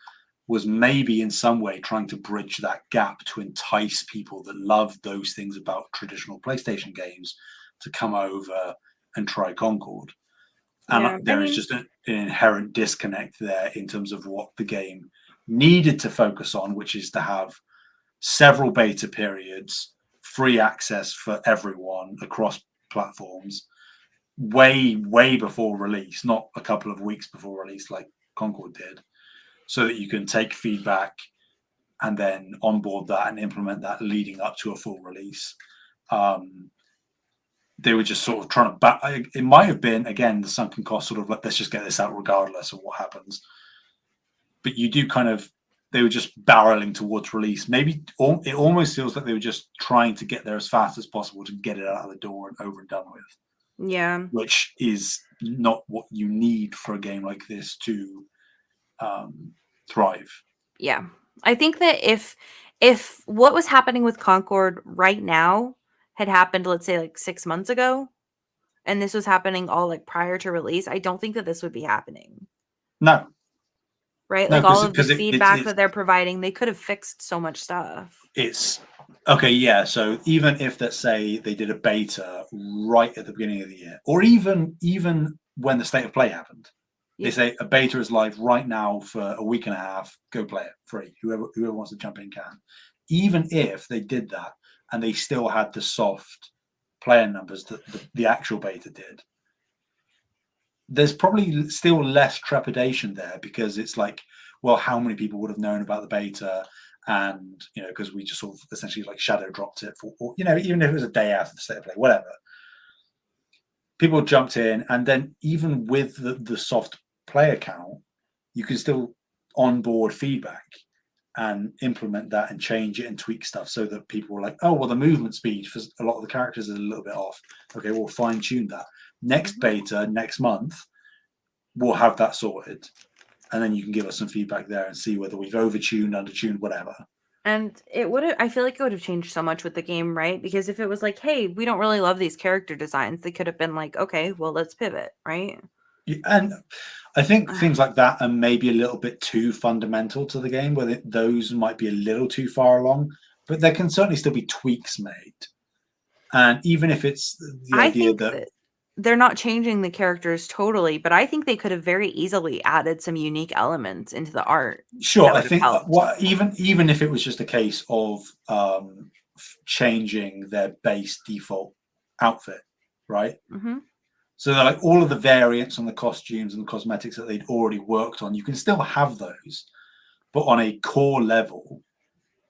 Speaker 2: was maybe in some way trying to bridge that gap to entice people that love those things about traditional PlayStation games to come over and try Concord. And there is just an inherent disconnect there in terms of what the game needed to focus on, which is to have several beta periods, free access for everyone across platforms, way before release, not a couple of weeks before release like Concord did, so that you can take feedback and then onboard that and implement that leading up to a full release. They were just sort of trying to it might have been, again, the sunken cost, sort of like, let's just get this out regardless of what happens. But you do they were just barreling towards release. Maybe it almost feels like they were just trying to get there as fast as possible to get it out of the door and over and done with.
Speaker 1: Yeah.
Speaker 2: Which is not what you need for a game like this to thrive.
Speaker 1: Yeah. I think that if what was happening with Concord right now had happened, let's say like 6 months ago, and this was happening all like prior to release, I don't think that this would be happening.
Speaker 2: No.
Speaker 1: Right?
Speaker 2: No,
Speaker 1: like all of the
Speaker 2: it's
Speaker 1: feedback that they're providing, they could have fixed so much stuff.
Speaker 2: It's okay, yeah. So even if, let's say, they did a beta right at the beginning of the year, or even when the state of play happened, they say a beta is live right now for a week and a half, go play it free. Whoever wants to jump in can. Even if they did that and they still had the soft player numbers that the actual beta did, there's probably still less trepidation there, because it's like, well, how many people would have known about the beta? And, because we just sort of essentially like shadow dropped it for, even if it was a day after the state of play, whatever. People jumped in, and then even with the soft player count, you can still onboard feedback and implement that and change it and tweak stuff, so that people were like, oh, well, the movement speed for a lot of the characters is a little bit off. Okay, we'll fine tune that. Next beta, next month, we'll have that sorted. And then you can give us some feedback there and see whether we've overtuned, undertuned, whatever.
Speaker 1: And I feel like it would have changed so much with the game, right? Because if it was like, hey, we don't really love these character designs, they could have been like, okay, well, let's pivot, right?
Speaker 2: Yeah, and I think things like that are maybe a little bit too fundamental to the game, where those might be a little too far along, but there can certainly still be tweaks made. And even if it's the idea that
Speaker 1: they're not changing the characters totally, but I think they could have very easily added some unique elements into the art.
Speaker 2: Sure, I think even if it was just a case of changing their base default outfit, right?
Speaker 1: Mm-hmm.
Speaker 2: So they're like all of the variants on the costumes and the cosmetics that they'd already worked on, you can still have those, but on a core level,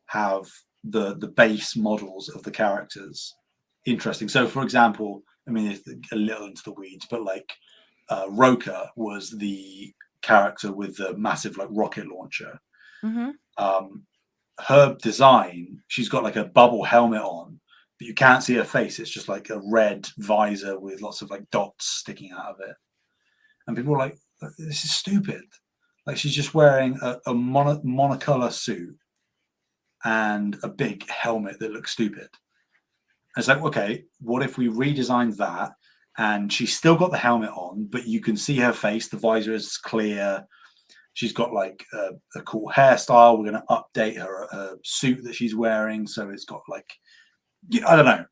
Speaker 2: have the base models of the characters interesting. So, for example, I mean, it's a little into the weeds, but like Roka was the character with the massive like rocket launcher.
Speaker 1: Mm-hmm.
Speaker 2: Her design, she's got like a bubble helmet on, but you can't see her face. It's just like a red visor with lots of like dots sticking out of it. And people are like, this is stupid. Like, she's just wearing a monocolor suit and a big helmet that looks stupid. It's like, okay, what if we redesigned that and she's still got the helmet on, but you can see her face, the visor is clear, she's got like a cool hairstyle, we're going to update her suit that she's wearing, so it's got like, I don't know,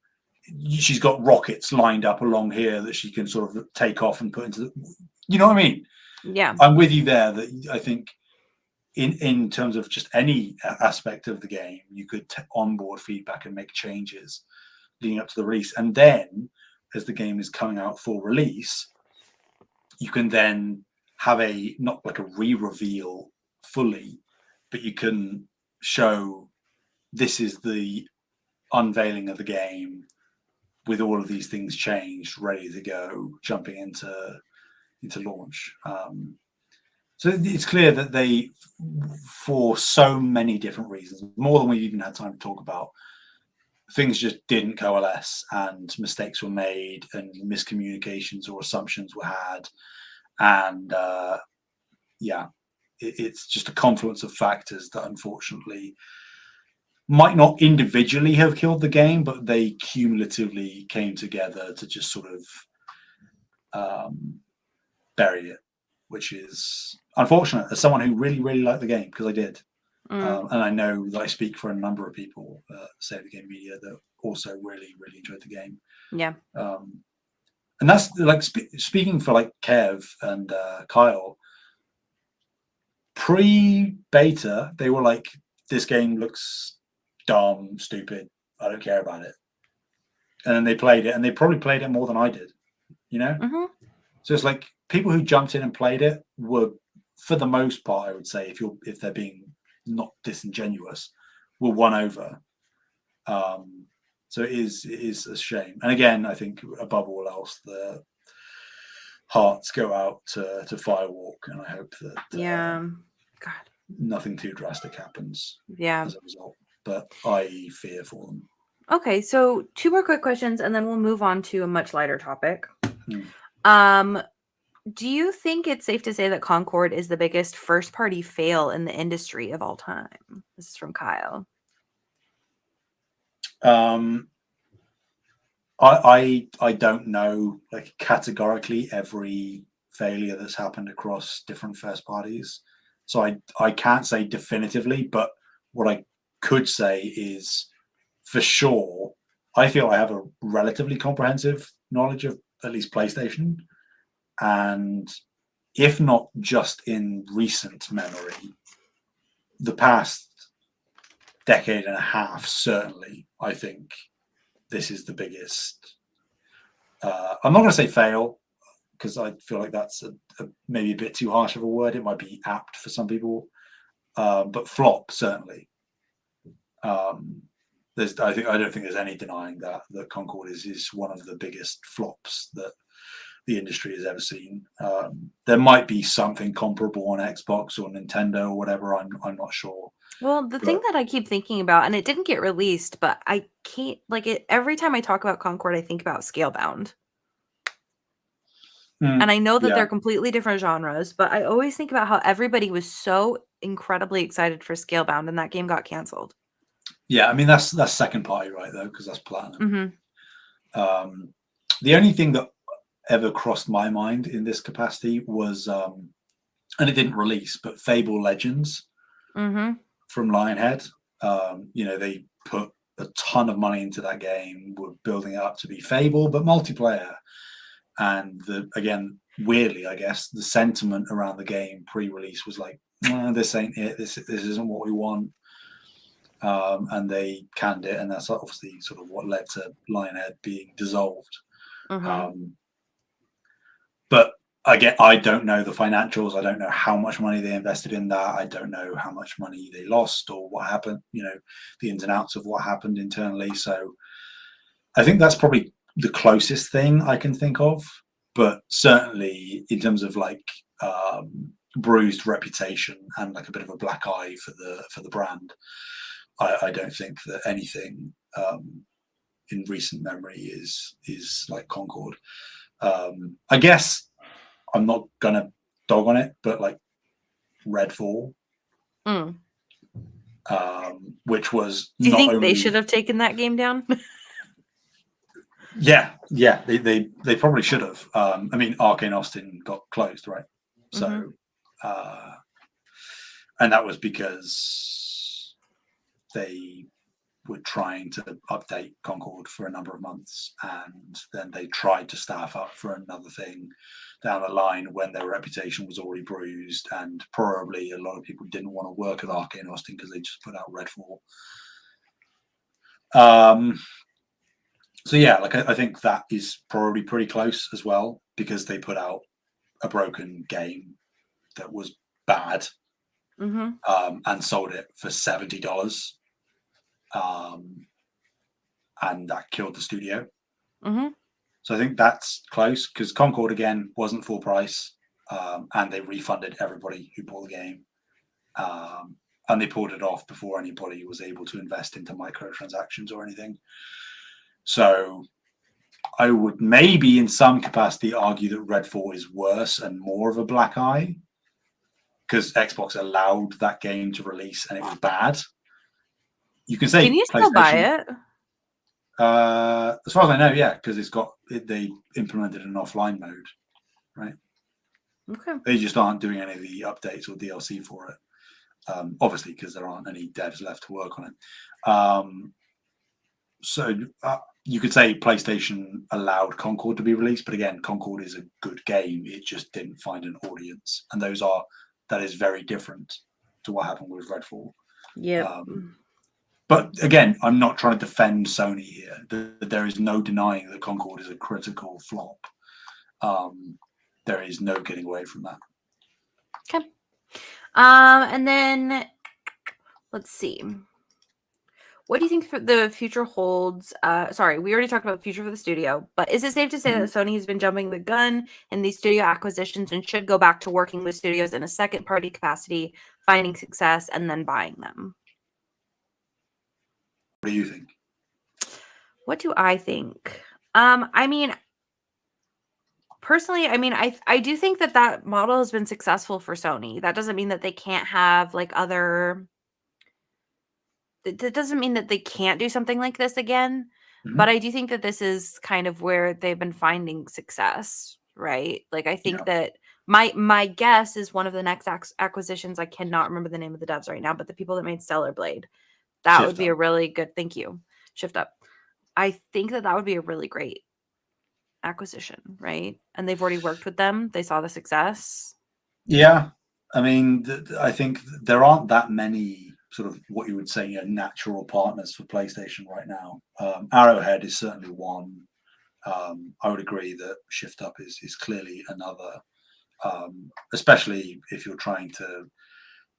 Speaker 2: she's got rockets lined up along here that she can sort of take off and put into the, you know what I mean?
Speaker 1: Yeah.
Speaker 2: I'm with you there, that I think in terms of just any aspect of the game, you could onboard feedback and make changes leading up to the release. And then as the game is coming out for release, you can then have not like a re-reveal fully, but you can show this is the unveiling of the game with all of these things changed, ready to go, jumping into launch. So it's clear that they, for so many different reasons, more than we even had time to talk about, things just didn't coalesce and mistakes were made and miscommunications or assumptions were had. And it's just a confluence of factors that unfortunately might not individually have killed the game, but they cumulatively came together to just sort of bury it, which is unfortunate as someone who really, really liked the game, because I did. And I know that I speak for a number of people, Save the Game Media, that also really, really enjoyed the game.
Speaker 1: Yeah.
Speaker 2: And that's like speaking for like Kev and Kyle. Pre-beta, they were like, "This game looks dumb, stupid. I don't care about it." And then they played it, and they probably played it more than I did. you know?
Speaker 1: Mm-hmm.
Speaker 2: So it's like people who jumped in and played it were, for the most part, I would say, if they're being not disingenuous, were won over. So it is a shame. And again, I think above all else, the hearts go out to Firewalk, and I hope that
Speaker 1: God.
Speaker 2: nothing too drastic happens
Speaker 1: Yeah.
Speaker 2: as a result. But I fear for them.
Speaker 1: Okay, so 2 more quick questions, and then we'll move on to a much lighter topic. Do you think it's safe to say that Concord is the biggest first-party fail in the industry of all time? This is from Kyle.
Speaker 2: I don't know, like, categorically every failure that's happened across different first parties, so I can't say definitively. But what I could say is, for sure, I feel I have a relatively comprehensive knowledge of at least PlayStation, and if not just in recent memory, the past decade and a half, certainly, I think this is the biggest. I'm not going to say fail, because I feel like that's maybe a bit too harsh of a word. It might be apt for some people, but flop, certainly. I don't think there's any denying that Concord is one of the biggest flops that the industry has ever seen. There might be something comparable on Xbox or Nintendo or whatever. I'm not sure.
Speaker 1: Well, the thing that I keep thinking about, and it didn't get released, but I can't, like, it every time I talk about Concord, I think about Scalebound. And I know that they're completely different genres, but I always think about how everybody was so incredibly excited for Scalebound, and that game got canceled.
Speaker 2: Yeah, I mean, that's second party, right, though, because that's Platinum.
Speaker 1: Mm-hmm.
Speaker 2: The only thing that ever crossed my mind in this capacity was, and it didn't release, but Fable Legends from Lionhead. They put a ton of money into that game, were building it up to be Fable, but multiplayer. And again, weirdly, I guess, the sentiment around the game pre-release was like, this ain't it. This isn't what we want. And they canned it, and that's obviously sort of what led to Lionhead being dissolved. But again, I don't know the financials. I don't know how much money they invested in that. I don't know how much money they lost or what happened, the ins and outs of what happened internally. So I think that's probably the closest thing I can think of. But certainly in terms of like bruised reputation and like a bit of a black eye for the brand, I don't think that anything in recent memory is like Concord. I guess I'm not gonna dog on it, but like Redfall, which was.
Speaker 1: Do you think they should have taken that game down?
Speaker 2: Yeah, they probably should have. I mean, Arcane Austin got closed, right? So, and that was because they were trying to update Concord for a number of months, and then they tried to staff up for another thing down the line when their reputation was already bruised, and probably a lot of people didn't want to work at Arcane Austin because they just put out Redfall. So yeah, like I think that is probably pretty close as well, because they put out a broken game that was bad, and sold it for $70. And that killed the studio. So I think that's close, because Concord, again, wasn't full price, and they refunded everybody who bought the game, and they pulled it off before anybody was able to invest into microtransactions or anything. So I would maybe in some capacity argue that Redfall is worse and more of a black eye, because Xbox allowed that game to release and it was bad. You can say,
Speaker 1: can you still buy it?
Speaker 2: As far as I know, yeah, because they implemented an offline mode, right?
Speaker 1: Okay.
Speaker 2: They just aren't doing any of the updates or DLC for it, obviously, because there aren't any devs left to work on it. So you could say PlayStation allowed Concord to be released, but again, Concord is a good game. It just didn't find an audience, and that is very different to what happened with Redfall.
Speaker 1: Yeah.
Speaker 2: But again, I'm not trying to defend Sony here. There is no denying that Concord is a critical flop. There is no getting away from that.
Speaker 1: Okay. And then let's see. What do you think the future holds? Sorry, we already talked about the future for the studio, but is it safe to say that Sony has been jumping the gun in these studio acquisitions and should go back to working with studios in a second party capacity, finding success, and then buying them?
Speaker 2: What do you think?
Speaker 1: What do I think? I mean, personally, I mean, I do think that model has been successful for Sony. That doesn't mean that they can't have like other. That doesn't mean that they can't do something like this again, but I do think that this is kind of where they've been finding success, right? Like I think that my guess is one of the next acquisitions. I cannot remember the name of the devs right now, but the people that made Stellar Blade, that would be a really good. Thank you, Shift Up. I think that would be a really great acquisition, right? And they've already worked with them. They saw the success.
Speaker 2: Yeah, I mean, I think there aren't that many sort of what you would say natural partners for PlayStation right now. Arrowhead is certainly one. I would agree that Shift Up is clearly another, especially if you're trying to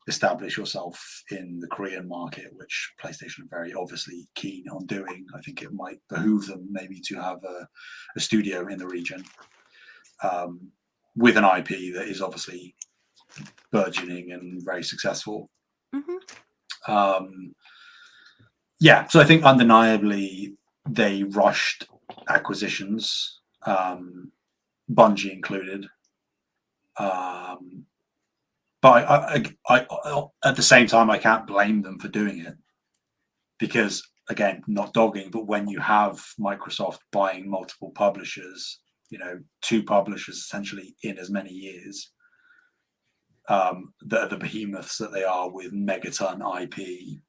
Speaker 2: establish yourself in the Korean market, which PlayStation are very obviously keen on doing. I think it might behoove them maybe to have a studio in the region with an IP that is obviously burgeoning and very successful. Yeah, so I think undeniably they rushed acquisitions, Bungie included. But I, at the same time, I can't blame them for doing it because, again, not dogging, but when you have Microsoft buying multiple publishers, 2 publishers essentially in as many years, the behemoths that they are with megaton IP,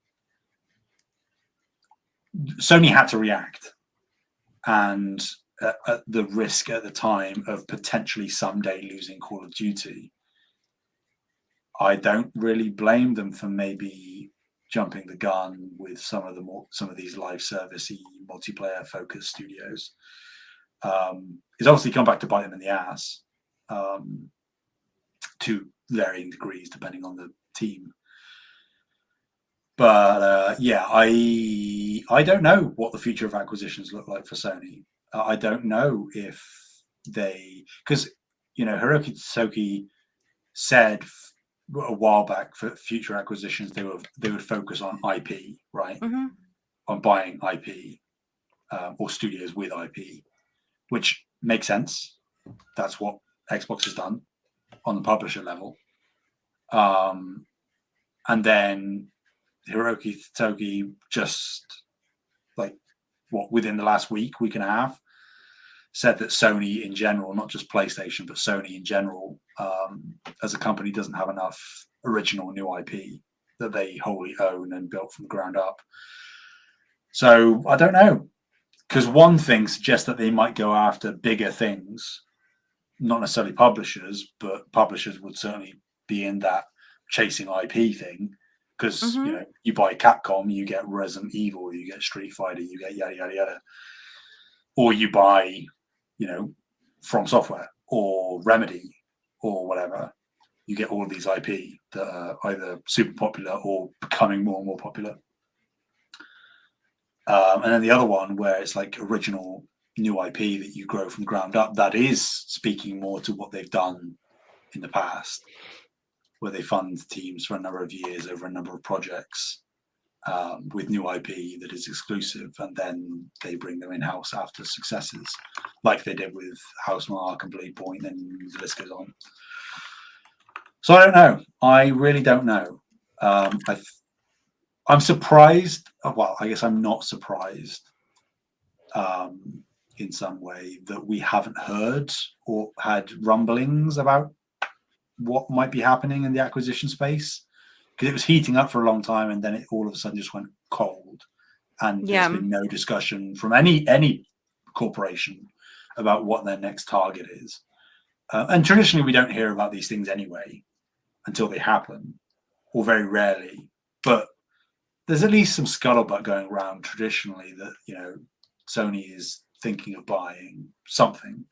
Speaker 2: Sony had to react, and at the risk at the time of potentially someday losing Call of Duty, I don't really blame them for maybe jumping the gun with some of these live servicey multiplayer focused studios. It's obviously come back to bite them in the ass, to varying degrees depending on the team. But yeah, I don't know what the future of acquisitions look like for Sony. I don't know if because Hiroki Tsutoki said a while back for future acquisitions they would focus on IP, right? On buying IP or studios with IP, which makes sense. That's what Xbox has done on the publisher level. And then Hiroki Tsutoki just within the last week and a half said that Sony in general, not just PlayStation, but Sony in general, as a company, doesn't have enough original new IP that they wholly own and built from the ground up. So I don't know, because one thing suggests that they might go after bigger things, not necessarily publishers, but publishers would certainly be in that chasing IP thing. Because you buy Capcom, you get Resident Evil, you get Street Fighter, you get yada yada yada, or you buy, From Software or Remedy or whatever, you get all of these IP that are either super popular or becoming more and more popular. And then the other one where it's like original new IP that you grow from the ground up, that is speaking more to what they've done in the past, where they fund teams for a number of years over a number of projects with new IP that is exclusive, and then they bring them in-house after successes, like they did with Housemarque and Blade Point, and the list goes on. So I don't know. I really don't know. I'm surprised. Well, I guess I'm not surprised in some way that we haven't heard or had rumblings about what might be happening in the acquisition space, because it was heating up for a long time and then it all of a sudden just went cold, and there's been no discussion from any corporation about what their next target is. And traditionally we don't hear about these things anyway until they happen, or very rarely, but there's at least some scuttlebutt going around traditionally that Sony is thinking of buying something.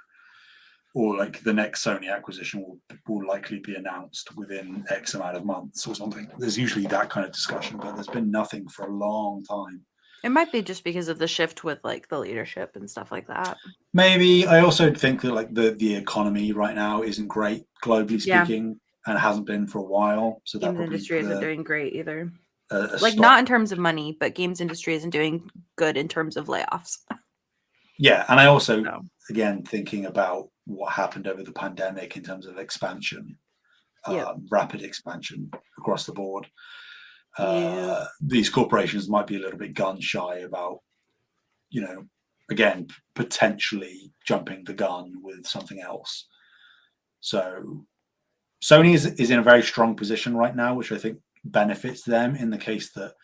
Speaker 2: or like the next Sony acquisition will likely be announced within X amount of months or something. There's usually that kind of discussion, but there's been nothing for a long time.
Speaker 1: It might be just because of the shift with like the leadership and stuff like that.
Speaker 2: Maybe. I also think that like the economy right now isn't great globally speaking, and hasn't been for a while. So that
Speaker 1: Games
Speaker 2: probably
Speaker 1: industry
Speaker 2: put
Speaker 1: isn't doing great either.
Speaker 2: a
Speaker 1: Like
Speaker 2: stop.
Speaker 1: not in terms of money, but games industry isn't doing good in terms of layoffs.
Speaker 2: Yeah, and I also
Speaker 1: So,
Speaker 2: again thinking about what happened over the pandemic in terms of expansion,
Speaker 1: yeah.
Speaker 2: rapid expansion across the board.
Speaker 1: Yeah.
Speaker 2: These corporations might be a little bit gun shy about, again, potentially jumping the gun with something else. So Sony is in a very strong position right now, which I think benefits them in the case that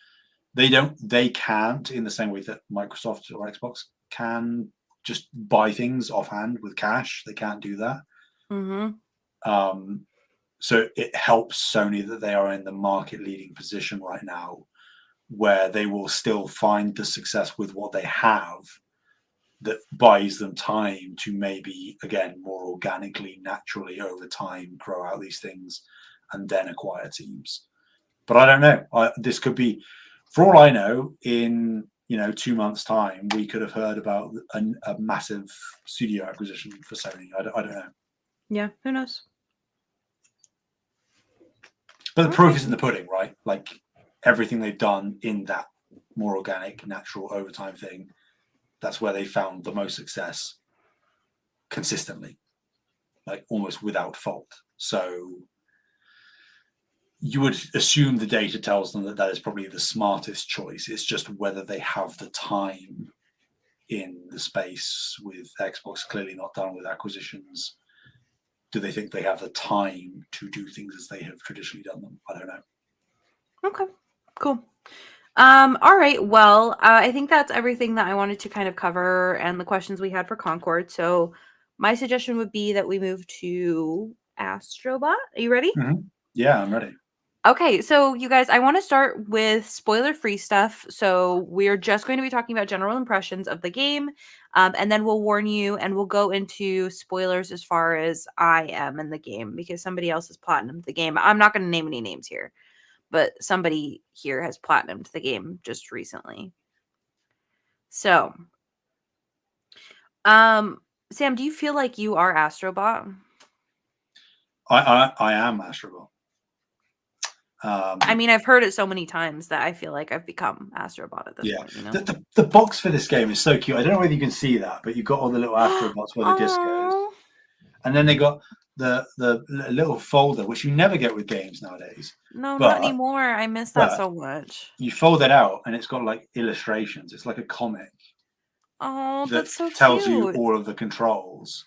Speaker 2: they can't, in the same way that Microsoft or Xbox can, just buy things offhand with cash. They can't do that.
Speaker 1: Mm-hmm.
Speaker 2: So it helps Sony that they are in the market leading position right now, where they will still find the success with what they have that buys them time to maybe, again, more organically, naturally over time, grow out these things and then acquire teams. But I don't know. This could be, for all I know, in 2 months' time, we could have heard about a massive studio acquisition for Sony. I don't know.
Speaker 1: Yeah, who knows?
Speaker 2: But the proof is in the pudding, right? Like everything they've done in that more organic, natural overtime thing, that's where they found the most success consistently, like almost without fault. So you would assume the data tells them that is probably the smartest choice. It's just whether they have the time in the space, with Xbox clearly not done with acquisitions. Do they think they have the time to do things as they have traditionally done them? I don't know.
Speaker 1: Okay, cool. All right. Well, I think that's everything that I wanted to kind of cover and the questions we had for Concord. So my suggestion would be that we move to Astro Bot. Are you ready?
Speaker 2: Mm-hmm. Yeah, I'm ready.
Speaker 1: Okay, so you guys, I want to start with spoiler-free stuff. So we're just going to be talking about general impressions of the game, and then we'll warn you, and we'll go into spoilers as far as I am in the game because somebody else has platinumed the game. I'm not going to name any names here, but somebody here has platinumed the game just recently. So, Sam, do you feel like you are Astro Bot?
Speaker 2: I am Astro Bot.
Speaker 1: I mean, I've heard it so many times that I feel like I've become Astro Bot at this point, you know?
Speaker 2: The box for this game is so cute. I don't know whether you can see that, but you've got all the little Astro Bots where the disc goes. And then they got the little folder, which you never get with games nowadays.
Speaker 1: No,
Speaker 2: but,
Speaker 1: not anymore. I miss that so much.
Speaker 2: You fold it out and it's got like illustrations. It's like a comic.
Speaker 1: Oh, that's so
Speaker 2: tells
Speaker 1: cute.
Speaker 2: you all of the controls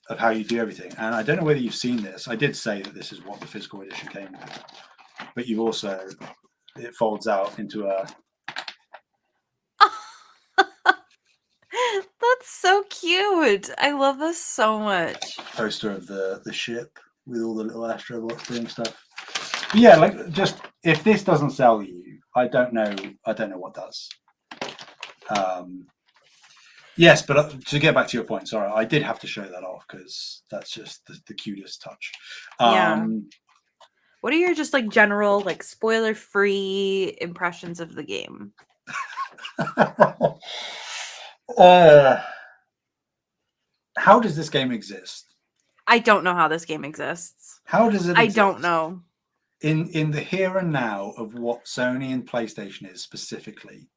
Speaker 2: of how you do everything. And I don't know whether you've seen this. I did say that this is what the physical edition came with. But you've also, it folds out into a...
Speaker 1: That's so cute. I love this so much.
Speaker 2: poster of the ship with all the little Astro Bots doing stuff. But yeah, like, just if this doesn't sell you, I don't know what does. Yes, but to get back to your point, sorry, I did have to show that off because that's just the cutest touch.
Speaker 1: Yeah. What are your just like general, like spoiler-free impressions of the game?
Speaker 2: How does this game exist?
Speaker 1: I don't know how this game exists.
Speaker 2: How does it exist?
Speaker 1: I don't know.
Speaker 2: In the here and now of what Sony and PlayStation is specifically,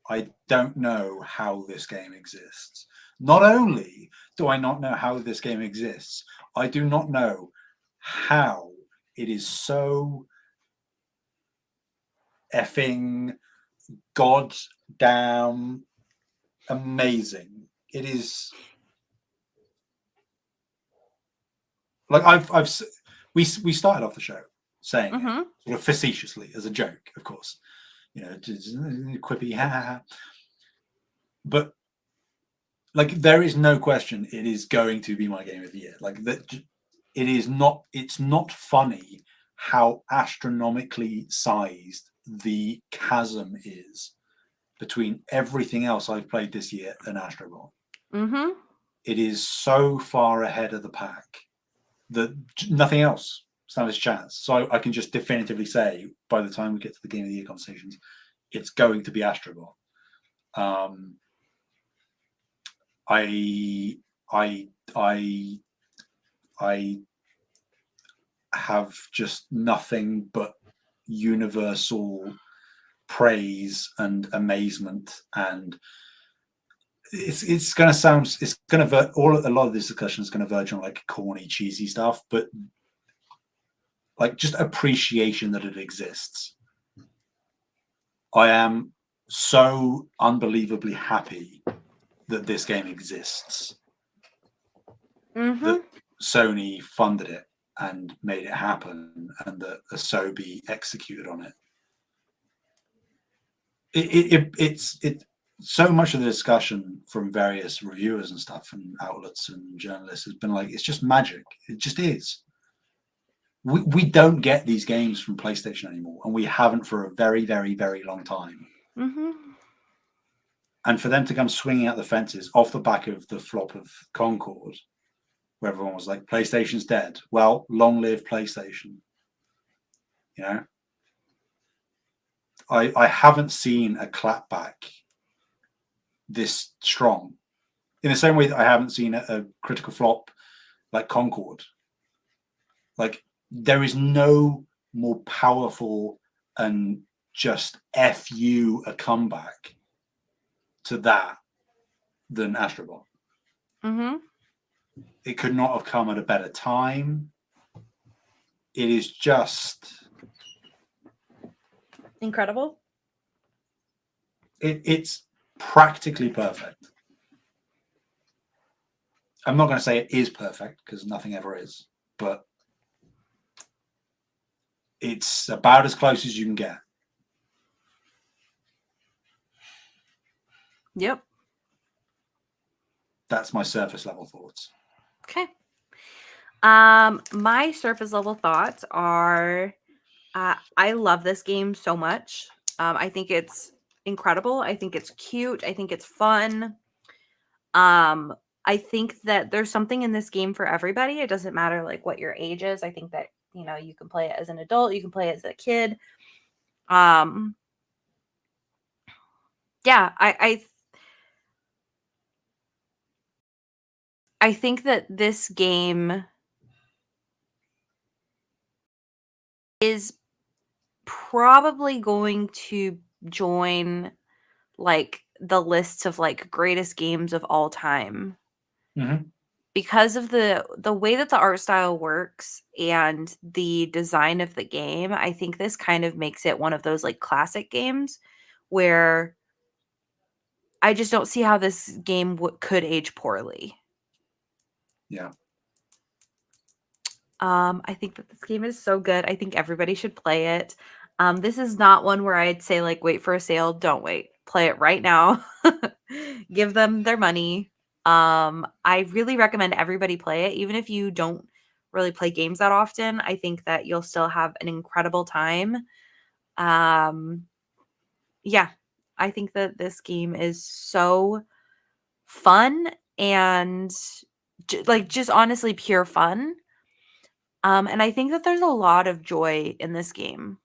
Speaker 2: I don't know how this game exists. Not only do I not know how this game exists, I do not know how it is so effing goddamn amazing. It is like we started off the show saying it sort of facetiously as a joke, of course, quippy, ha ha ha. But like, there is no question it is going to be my game of the year. Like that, it is not. It's not funny how astronomically sized the chasm is between everything else I've played this year and Astro Bot. it is so far ahead of the pack that nothing else stands a chance. So I can just definitively say, by the time we get to the Game of the Year conversations, it's going to be Astro Bot. I have just nothing but universal praise and amazement, and it's going to sound, it's going to a lot of this discussion is going to verge on like corny, cheesy stuff, but like just appreciation that it exists. I am so unbelievably happy that this game exists. That Sony funded it and made it happen, and that Asobi executed on it. It's so much of the discussion from various reviewers and stuff and outlets and journalists has been like, it's just magic. It just is. We don't get these games from PlayStation anymore, and we haven't for a very, very, very long time. And for them to come swinging out the fences off the back of the flop of Concord, where everyone was like, PlayStation's dead. Well, long live PlayStation. You know? I haven't seen a clapback this strong. In the same way that I haven't seen a critical flop like Concord. Like, there is no more powerful and just F you a comeback to that than Astro Bot. It could not have come at a better time. It is just
Speaker 1: incredible.
Speaker 2: It's practically perfect. I'm not going to say it is perfect because nothing ever is, but it's about as close as you can get.
Speaker 1: Yep.
Speaker 2: That's my surface level thoughts.
Speaker 1: Okay. My surface level thoughts are, I love this game so much. I think it's incredible. I think it's cute. I think it's fun. I think that there's something in this game for everybody. It doesn't matter like what your age is. I think that, you know, you can play it as an adult, you can play it as a kid. Yeah, I think that this game is probably going to join like the lists of like greatest games of all time. Because of the way that the art style works and the design of the game. I think this kind of makes it one of those like classic games where I just don't see how this game could age poorly.
Speaker 2: Yeah.
Speaker 1: I think that this game is so good. I think everybody should play it. This is not one where I'd say like wait for a sale. Don't wait. Play it right now. Give them their money. I really recommend everybody play it, even if you don't really play games that often. I think that you'll still have an incredible time. Yeah, I think that this game is so fun and like just honestly pure fun. And I think that there's a lot of joy in this game.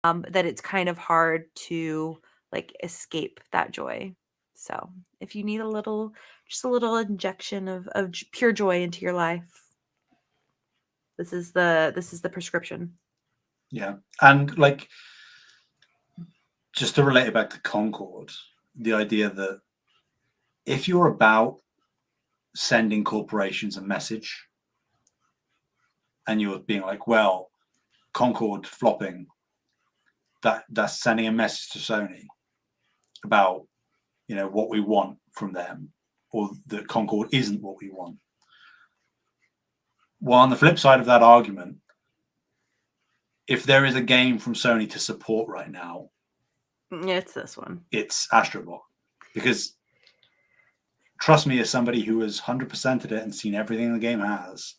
Speaker 1: That it's kind of hard to like escape that joy. So if you need just a little injection of pure joy into your life, this is the prescription.
Speaker 2: Yeah. And like, just to relate it back to Concord, the idea that if you're about sending corporations a message and you're being like, well, Concord flopping, that's sending a message to Sony about, you know, what we want from them, or that Concord isn't what we want. Well, on the flip side of that argument, if there is a game from Sony to support right now,
Speaker 1: it's this one.
Speaker 2: It's Astro Bot. Because trust me, as somebody who has 100%ed it and seen everything the game has,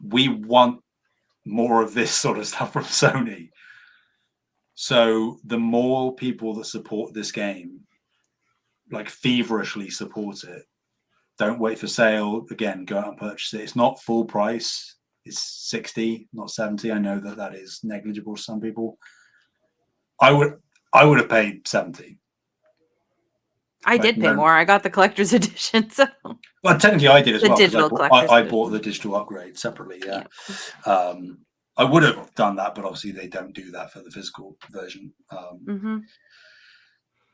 Speaker 2: we want more of this sort of stuff from Sony. So the more people that support this game, like feverishly support it. Don't wait for sale. Again, go out and purchase it. It's not full price. It's 60, not 70. I know that is negligible to some people. I would have paid 70.
Speaker 1: I did pay more. I got the collector's edition, so.
Speaker 2: Well, technically, I did as well because I bought the
Speaker 1: edition.
Speaker 2: digital upgrade separately. Yeah. I would have done that, but obviously they don't do that for the physical version.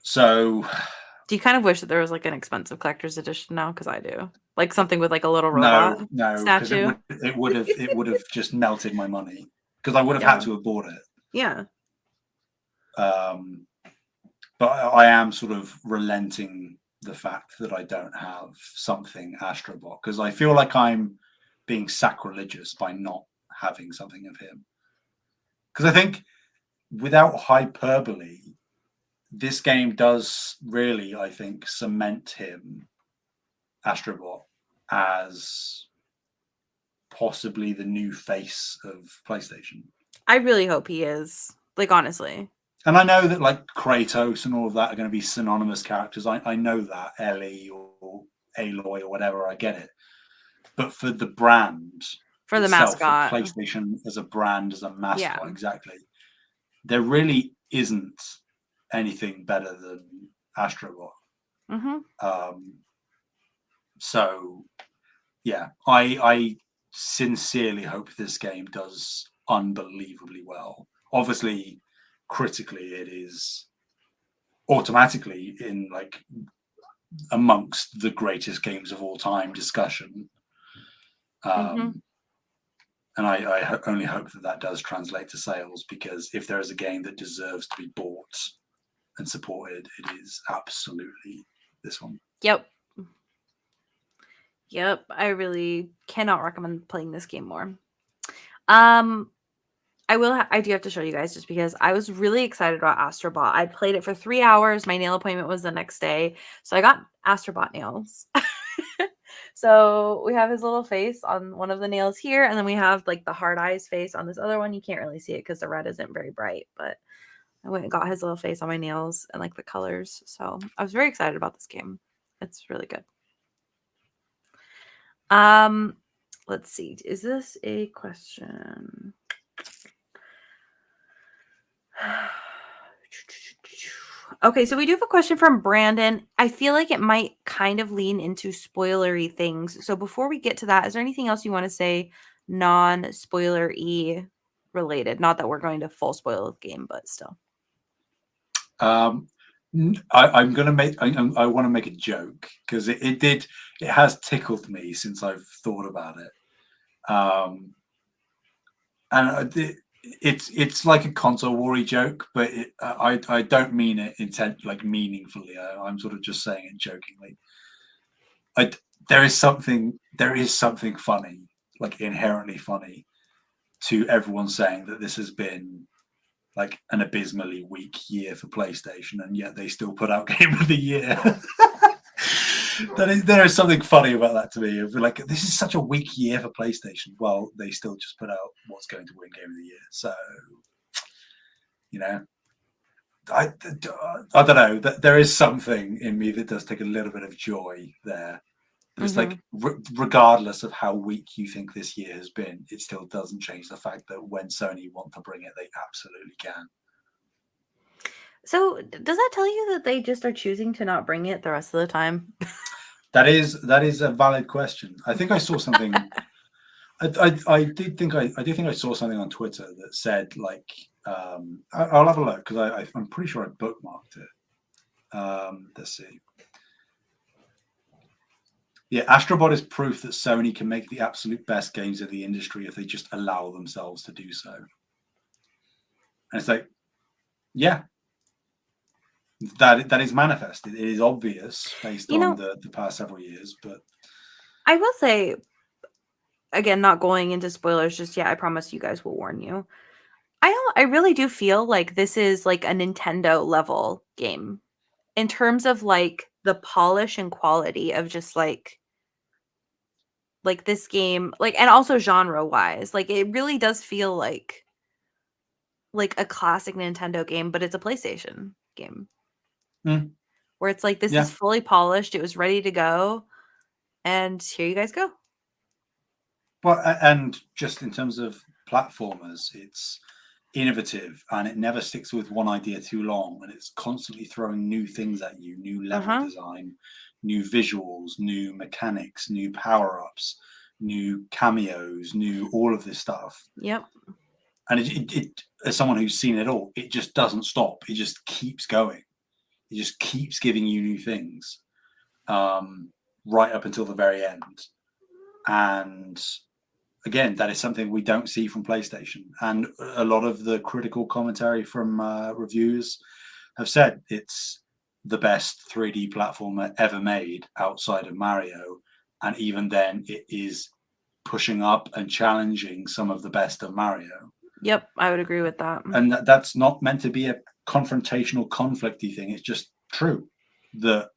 Speaker 2: So,
Speaker 1: do you kind of wish that there was like an expensive collector's edition now? Because I do, like something with like a little robot statue.
Speaker 2: It would have just melted my money because I would have had to have bought it.
Speaker 1: Yeah.
Speaker 2: But I am sort of relenting the fact that I don't have something Astro Bot because I feel like I'm being sacrilegious by not having something of him. Because I think, without hyperbole, this game does really, I think, cement him, Astro Bot, as possibly the new face of PlayStation.
Speaker 1: I really hope he is. Like, honestly.
Speaker 2: And I know that like Kratos and all of that are going to be synonymous characters. I know that Ellie or Aloy or whatever, I get it. But for the brand,
Speaker 1: for the mascot,
Speaker 2: for PlayStation as a brand, as a mascot, exactly. There really isn't anything better than Astro Bot. So, yeah, I sincerely hope this game does unbelievably well. Obviously, critically, it is automatically in like amongst the greatest games of all time discussion. And I only hope that does translate to sales, because if there is a game that deserves to be bought and supported, it is absolutely this one.
Speaker 1: Yep. I really cannot recommend playing this game more. I do have to show you guys, just because I was really excited about Astro Bot. I played it for 3 hours. My nail appointment was the next day. So I got Astro Bot nails. So we have his little face on one of the nails here. And then we have like the hard eyes face on this other one. You can't really see it because the red isn't very bright. But I went and got his little face on my nails and like the colors. So I was very excited about this game. It's really good. Let's see. Is this a question? Okay, so we do have a question from Brandon. I feel like it might kind of lean into spoilery things. So before we get to that, is there anything else you want to say non-spoiler-y related? Not that we're going to full spoil the game, but still.
Speaker 2: I'm gonna make. I want to make a joke because it has tickled me since I've thought about it. And it's like a console war joke, but I don't mean it meaningfully. I'm sort of just saying it jokingly. There is something funny, like inherently funny, to everyone saying that this has been like an abysmally weak year for PlayStation, and yet they still put out Game of the Year. There is something funny about that to me. Of like, this is such a weak year for PlayStation. Well, they still just put out what's going to win Game of the Year. So, you know, I don't know. There is something in me that does take a little bit of joy there. It's like, regardless of how weak you think this year has been, it still doesn't change the fact that when Sony want to bring it, they absolutely can.
Speaker 1: So does that tell you that they just are choosing to not bring it the rest of the time?
Speaker 2: That is a valid question. I think I saw something. I did think I saw something on Twitter that said like, I'll have a look because I'm pretty sure I bookmarked it. Let's see. Yeah, Astro Bot is proof that Sony can make the absolute best games of the industry if they just allow themselves to do so. And it's like, yeah, that is manifested. It is obvious based on the past several years. But
Speaker 1: I will say, again, not going into spoilers just yet, I promise you guys will warn you. I really do feel like this is like a Nintendo level game in terms of like the polish and quality of just like this game, like, and also genre wise, like it really does feel like a classic Nintendo game, but it's a PlayStation game. where it's like, this
Speaker 2: Yeah.
Speaker 1: is fully polished. It was ready to go. And here you guys go.
Speaker 2: Well, and just in terms of platformers, it's innovative and it never sticks with one idea too long, and it's constantly throwing new things at you, new level design, new visuals, new mechanics, new power-ups, new cameos, new all of this stuff.
Speaker 1: Yep.
Speaker 2: And it as someone who's seen it all, it just doesn't stop. It just keeps going. It just keeps giving you new things, right up until the very end. And again, that is something we don't see from PlayStation. And a lot of the critical commentary from reviews have said it's the best 3D platformer ever made outside of Mario. And even then, it is pushing up and challenging some of the best of Mario.
Speaker 1: Yep, I would agree with that.
Speaker 2: And that's not meant to be a confrontational, conflicty thing. It's just true that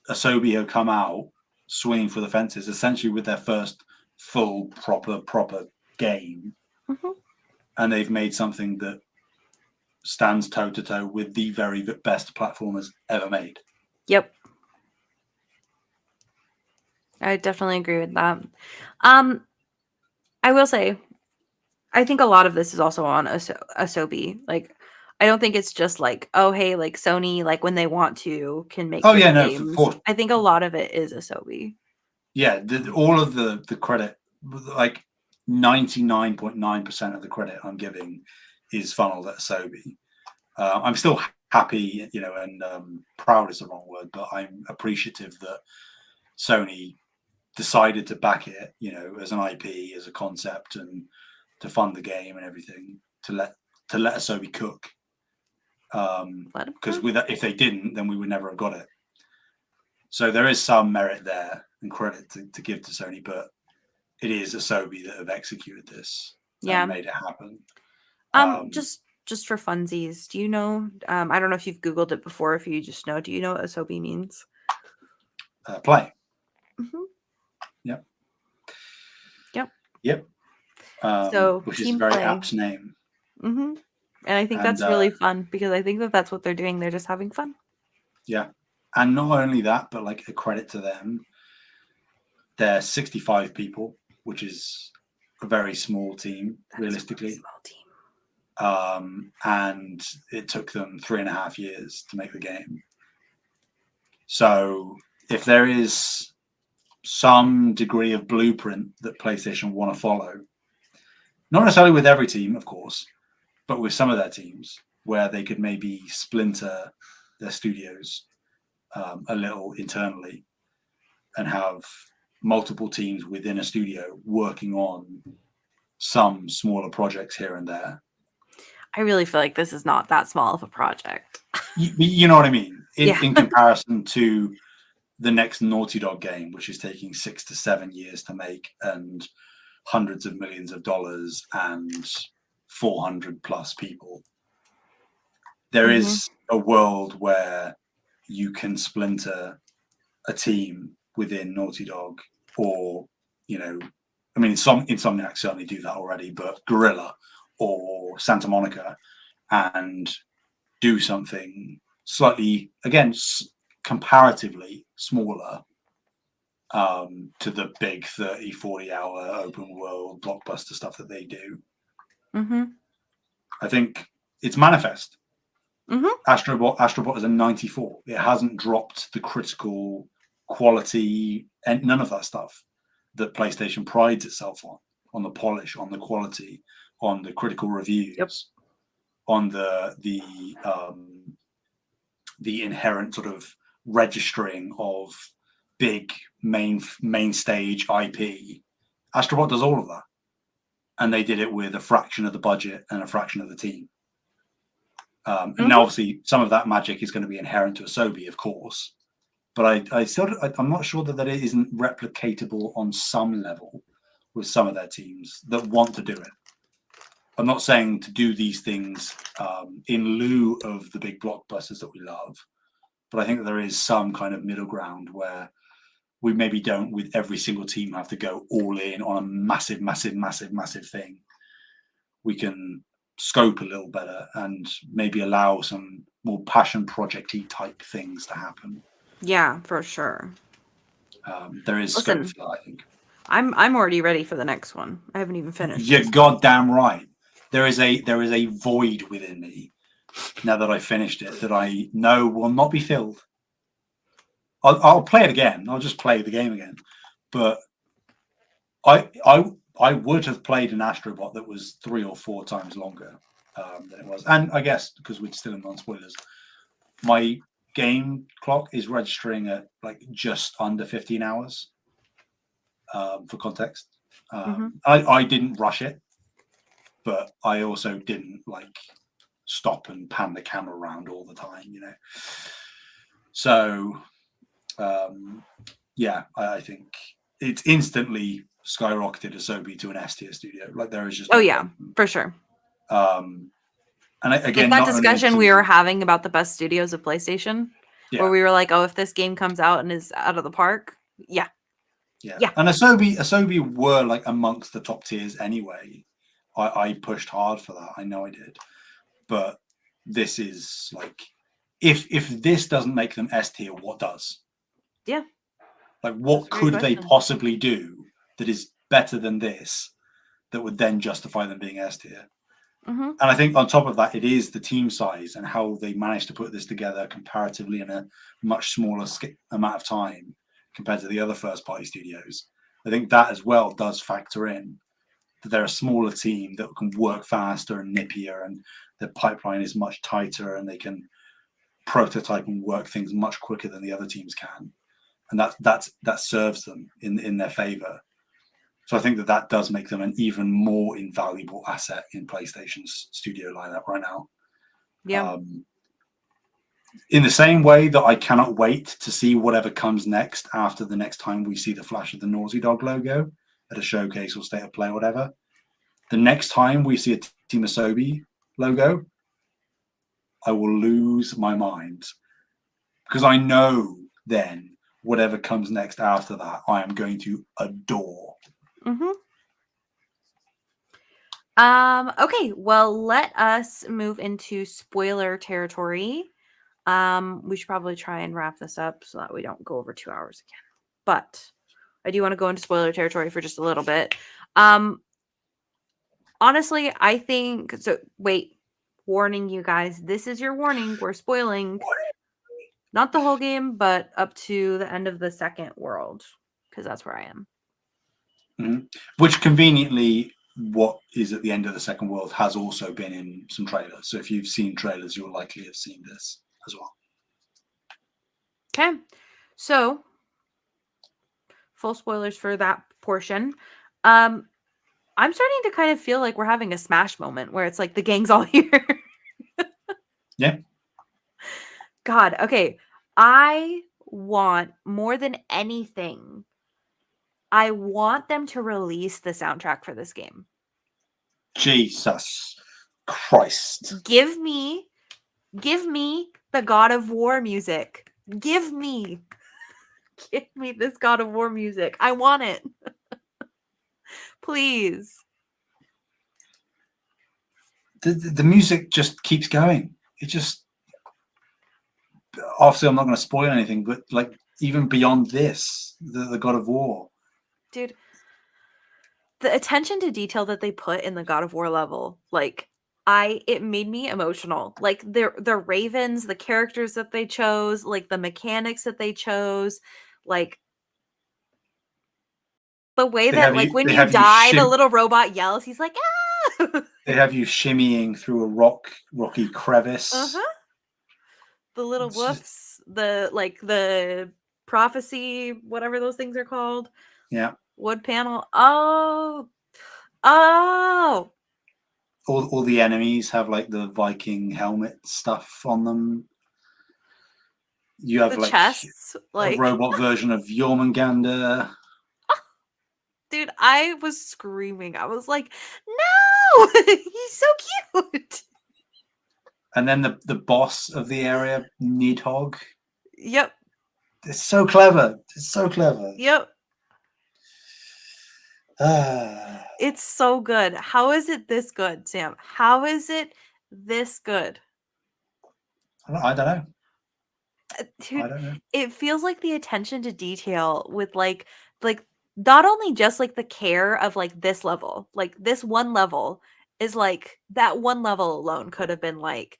Speaker 2: Asobi have come out swinging for the fences, essentially with their first full, proper game. And they've made something that stands toe to toe with the very best platformers ever made.
Speaker 1: Yep. I definitely agree with that. I will say, I think a lot of this is also on Asobi. Like, I don't think it's just like, oh, hey, like Sony, like when they want to, can make games. I think a lot of it is Asobi.
Speaker 2: Yeah, all of the credit, like 99.9% of the credit I'm giving is funneled at Asobi. I'm still happy, and proud is the wrong word, but I'm appreciative that Sony decided to back it, as an IP, as a concept, and to fund the game and everything, to let Asobi cook. Because if they didn't, then we would never have got it. So there is some merit there and credit to give to Sony, but it is Asobi that have executed this and made it happen.
Speaker 1: Just for funsies, do you know? I don't know if you've Googled it before. If you just know, do you know what Asobi means?
Speaker 2: Play.
Speaker 1: Yep.
Speaker 2: So, which is a very apt name.
Speaker 1: And I think that's really fun because I think that's what they're doing. They're just having fun.
Speaker 2: Yeah. And not only that, but like a credit to them, they're 65 people, which is a very small team, realistically.
Speaker 1: Small team.
Speaker 2: And it took them 3.5 years to make the game. So if there is some degree of blueprint that PlayStation want to follow, not necessarily with every team, of course, but with some of their teams, where they could maybe splinter their studios a little internally and have multiple teams within a studio working on some smaller projects here and there.
Speaker 1: I really feel like this is not that small of a project.
Speaker 2: You know what I mean? In comparison to the next Naughty Dog game, which is taking 6 to 7 years to make and hundreds of millions of dollars and 400 plus people. There is a world where you can splinter a team within Naughty Dog, or, Insomniac certainly do that already, but Guerrilla or Santa Monica, and do something slightly, again, comparatively smaller to the big 30, 40-hour open world blockbuster stuff that they do. I think it's manifest. Astro Bot is a 94. It hasn't dropped the critical quality and none of that stuff that PlayStation prides itself on the polish, on the quality, on the critical reviews, on the inherent sort of registering of big main stage IP. Astro Bot does all of that, and they did it with a fraction of the budget and a fraction of the team. And now, obviously, some of that magic is going to be inherent to Asobi, of course, but I'm not sure that it isn't replicatable on some level with some of their teams that want to do it. I'm not saying to do these things in lieu of the big blockbusters that we love, but I think that there is some kind of middle ground where we maybe don't, with every single team, have to go all in on a massive thing. We can scope a little better and maybe allow some more passion project-y type things to happen.
Speaker 1: Yeah, for sure.
Speaker 2: There is
Speaker 1: Listen,
Speaker 2: scope for that, I think.
Speaker 1: I'm already ready for the next one. I haven't even finished.
Speaker 2: You're goddamn right. There is a void within me now that I finished it that I know will not be filled. I'll play it again. I'll just play the game again. But I would have played an Astro Bot that was 3 or 4 times longer than it was. And I guess because we're still in non-spoilers, my game clock is registering at like just under 15 hours for context. I didn't rush it, but I also didn't like stop and pan the camera around all the time, you know. So yeah, I think it's instantly skyrocketed Asobi to an S tier studio. Like there is just
Speaker 1: oh yeah, for sure.
Speaker 2: And again,
Speaker 1: like that discussion we were having about the best studios of PlayStation, where we were like, oh, if this game comes out and is out of the park, yeah.
Speaker 2: And Asobi were like amongst the top tiers anyway. I pushed hard for that. I know I did, but this is like, if this doesn't make them S tier, what does?
Speaker 1: Yeah.
Speaker 2: Like, what could they possibly do that is better than this that would then justify them being S tier? And I think on top of that, it is the team size and how they managed to put this together comparatively in a much smaller amount of time compared to the other first-party studios. I think that as well does factor in that they're a smaller team that can work faster and nippier, and the pipeline is much tighter, and they can prototype and work things much quicker than the other teams can, and that serves them in their favor. So I think that does make them an even more invaluable asset in PlayStation's studio lineup right now.
Speaker 1: Yeah.
Speaker 2: In the same way that I cannot wait to see whatever comes next after the next time we see the flash of the Naughty Dog logo at a showcase or state of play or whatever. The next time we see a Team Asobi logo, I will lose my mind, because I know then whatever comes next after that, I am going to adore.
Speaker 1: Okay, well, let us move into spoiler territory. We should probably try and wrap this up so that we don't go over 2 hours again. But I do want to go into spoiler territory for just a little bit. Honestly, I think so. Wait, warning you guys. This is your warning. We're spoiling not the whole game, but up to the end of the second world, because that's where I am.
Speaker 2: Which conveniently, what is at the end of the second world has also been in some trailers. So if you've seen trailers, you'll likely have seen this as well.
Speaker 1: Okay, so full spoilers for that portion. I'm starting to kind of feel like we're having a Smash moment where it's like the gang's all here.
Speaker 2: Yeah.
Speaker 1: God, okay. I want more than anything, I want them to release the soundtrack for this game.
Speaker 2: Jesus Christ.
Speaker 1: Give me the God of War music. Give me this God of War music. I want it. Please.
Speaker 2: The music just keeps going. It just, obviously I'm not going to spoil anything, but like even beyond this, the God of War.
Speaker 1: Dude, the attention to detail that they put in the God of War level, like it made me emotional. Like the ravens, the characters that they chose, like the mechanics that they chose, like the way that like when you die, the little robot yells, he's like, ah!
Speaker 2: They have you shimmying through a rocky crevice.
Speaker 1: The little woofs, the prophecy, whatever those things are called.
Speaker 2: Yeah.
Speaker 1: Wood panel. Oh.
Speaker 2: All the enemies have like the Viking helmet stuff on them. You have
Speaker 1: the chests,
Speaker 2: a robot version of Jormungandr.
Speaker 1: Dude, I was screaming. I was like, no! He's so cute!
Speaker 2: And then the boss of the area, Nidhogg.
Speaker 1: Yep.
Speaker 2: It's so clever. It's so clever.
Speaker 1: Yep. It's so good. How is it this good, Sam? How is it this good?
Speaker 2: I don't know. I
Speaker 1: Dude,
Speaker 2: don't know.
Speaker 1: it feels like the attention to detail with like not only just like the care of like this level, like this one level is like that one level alone could have been like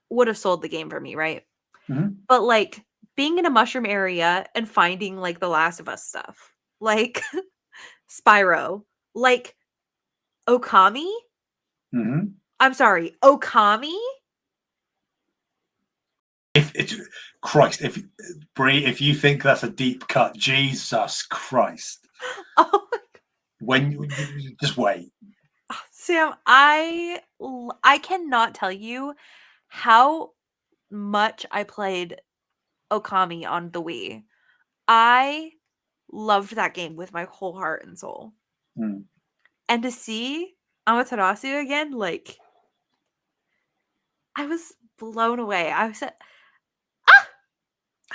Speaker 1: would have sold the game for me, right?
Speaker 2: Mhm.
Speaker 1: But like being in a mushroom area and finding like the Last of Us stuff, like Spyro, like Okami.
Speaker 2: Mhm.
Speaker 1: I'm sorry, Okami.
Speaker 2: If it's Christ, if Bree, if you think that's a deep cut, Jesus Christ,
Speaker 1: Oh,
Speaker 2: when you just wait.
Speaker 1: Sam, I cannot tell you how much I played Okami on the Wii. I loved that game with my whole heart and soul.
Speaker 2: Mm.
Speaker 1: And to see Amaterasu again, like I was blown away. I was like,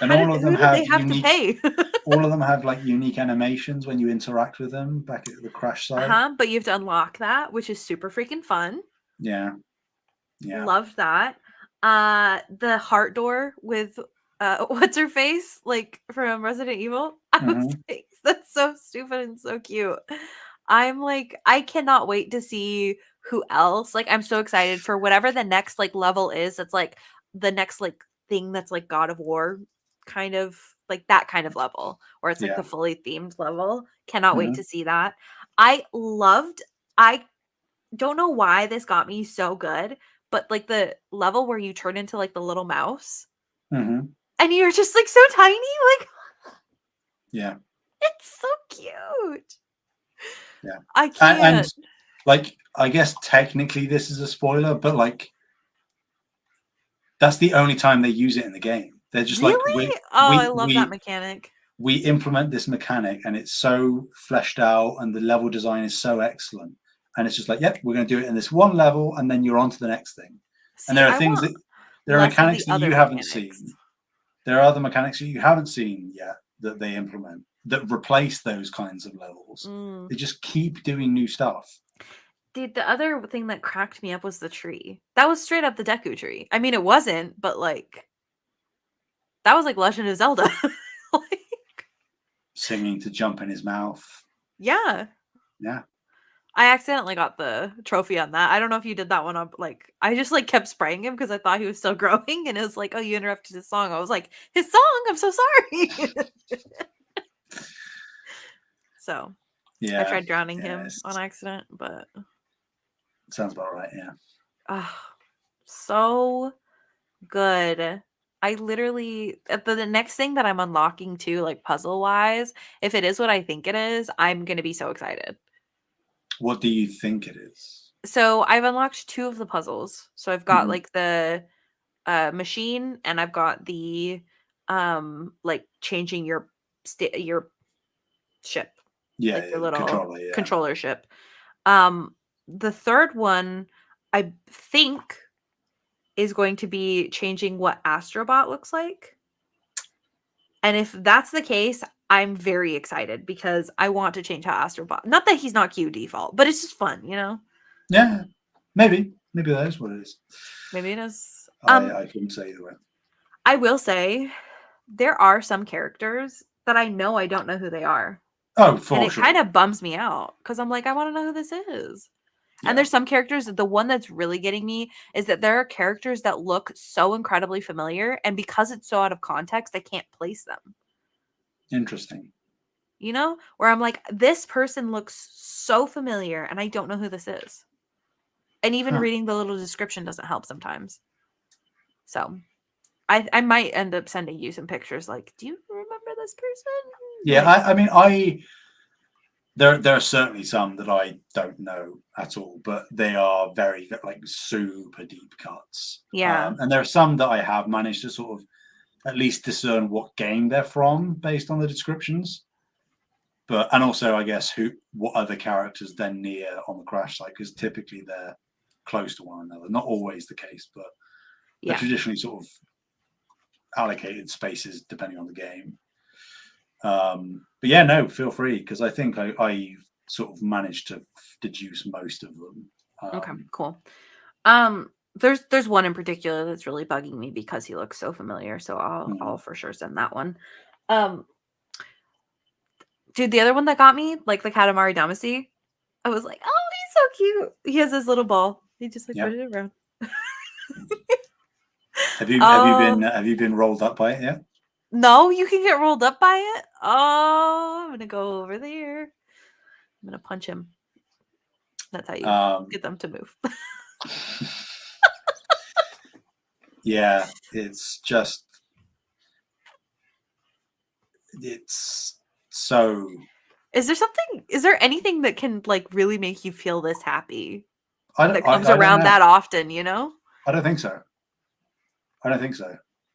Speaker 2: And
Speaker 1: how did
Speaker 2: all of them
Speaker 1: who did they
Speaker 2: have
Speaker 1: have to
Speaker 2: unique.
Speaker 1: pay?
Speaker 2: All of them have like unique animations when you interact with them back at the crash site.
Speaker 1: Uh-huh, but you have to unlock that, which is super freaking fun.
Speaker 2: Yeah, yeah.
Speaker 1: Loved that. The heart door with what's her face? Like from Resident Evil. I was
Speaker 2: Hmm.
Speaker 1: like, that's so stupid and so cute. I'm like, I cannot wait to see who else. Like, I'm so excited for whatever the next like level is. That's like the next like thing that's like God of War kind of like that kind of level, or it's like
Speaker 2: Yeah.
Speaker 1: the fully themed level. Cannot wait
Speaker 2: Hmm.
Speaker 1: to see that. I loved I don't know why this got me so good, but like the level where you turn into like the little mouse
Speaker 2: Hmm.
Speaker 1: and you're just like so tiny, like
Speaker 2: Yeah.
Speaker 1: it's so cute.
Speaker 2: Yeah.
Speaker 1: I
Speaker 2: And
Speaker 1: can't.
Speaker 2: like, I guess technically this is a spoiler, but like, that's the only time they use it in the game. They're just like,
Speaker 1: Really? Oh, I
Speaker 2: we
Speaker 1: love that
Speaker 2: we
Speaker 1: mechanic.
Speaker 2: we implement this mechanic, and it's so fleshed out, and the level design is so excellent. And it's just like, yep, we're going to do it in this one level, and then you're on to the next thing. And
Speaker 1: See,
Speaker 2: there are
Speaker 1: I
Speaker 2: things
Speaker 1: want
Speaker 2: that there are
Speaker 1: less of the
Speaker 2: mechanics that
Speaker 1: other
Speaker 2: you haven't
Speaker 1: mechanics.
Speaker 2: seen. There are other mechanics that you haven't seen yet that they implement that replace those kinds of levels.
Speaker 1: Mm.
Speaker 2: They just keep doing new stuff.
Speaker 1: Dude, the other thing that cracked me up was the tree. That was straight up the Deku tree. I mean, it wasn't, but like that was like Legend of Zelda. Like,
Speaker 2: Singing to jump in his mouth.
Speaker 1: yeah.
Speaker 2: Yeah.
Speaker 1: I accidentally got the trophy on that. I don't know if you did that one up. Like, I just like kept spraying him because I thought he was still growing, and it was like, oh, you interrupted his song. I was like, his song. I'm so sorry. So I
Speaker 2: Yeah.
Speaker 1: tried drowning him
Speaker 2: Yes.
Speaker 1: on accident, but
Speaker 2: Sounds about right. Yeah.
Speaker 1: oh, so good. I literally the next thing that I'm unlocking too, like puzzle wise, if it is what I think it is, I'm gonna be so excited.
Speaker 2: What do you think it is?
Speaker 1: So I've unlocked two of the puzzles. So I've got
Speaker 2: Mhm.
Speaker 1: like the machine and I've got the like changing your ship,
Speaker 2: Yeah,
Speaker 1: like your
Speaker 2: yeah, the
Speaker 1: little
Speaker 2: controller. Yeah.
Speaker 1: controller ship. Um the third one I think is going to be changing what Astro Bot looks like. And if that's the case, I'm very excited because I want to change how Astro Bot. Not that he's not cute default, but it's just fun, you know?
Speaker 2: Yeah. Maybe that is what it is.
Speaker 1: Maybe it is.
Speaker 2: I couldn't say either way.
Speaker 1: I will say there are some characters that I know I don't know who they are.
Speaker 2: Oh,
Speaker 1: And
Speaker 2: for
Speaker 1: it kind
Speaker 2: sure.
Speaker 1: of bums me out because I'm like, I want to know who this is. And
Speaker 2: Yeah.
Speaker 1: there's some characters that the one that's really getting me is that there are characters that look so incredibly familiar. And because it's so out of context, I can't place them.
Speaker 2: Interesting.
Speaker 1: You know, where I'm like, this person looks so familiar and I don't know who this is. And even
Speaker 2: Huh.
Speaker 1: reading the little description doesn't help sometimes. So I might end up sending you some pictures like, do you remember this person?
Speaker 2: Yeah.
Speaker 1: Like,
Speaker 2: I mean, there are certainly some that I don't know at all, but they are very like super deep cuts.
Speaker 1: yeah.
Speaker 2: And there are some that I have managed to sort of at least discern what game they're from based on the descriptions. But and also I guess what other characters they're near on the crash site, because typically they're close to one another. Not always the case, but they're
Speaker 1: Yeah.
Speaker 2: traditionally sort of allocated spaces depending on the game. But yeah, no, feel free because I think I sort of managed to deduce most of them.
Speaker 1: Okay, cool. There's one in particular that's really bugging me because he looks so familiar, so I'll for sure send that one. Dude, the other one that got me, like the Katamari Damacy, I was like, oh, he's so cute. He has this little ball. He just like
Speaker 2: Yep.
Speaker 1: put it around.
Speaker 2: Have you been rolled up by it yet?
Speaker 1: No, you can get rolled up by it. Oh, I'm gonna go over there. I'm gonna punch him. That's how you get them to move.
Speaker 2: Yeah, it's so.
Speaker 1: Is there anything that can like really make you feel this happy?
Speaker 2: That
Speaker 1: comes
Speaker 2: I don't
Speaker 1: around
Speaker 2: know.
Speaker 1: that often, you know?
Speaker 2: I don't think so.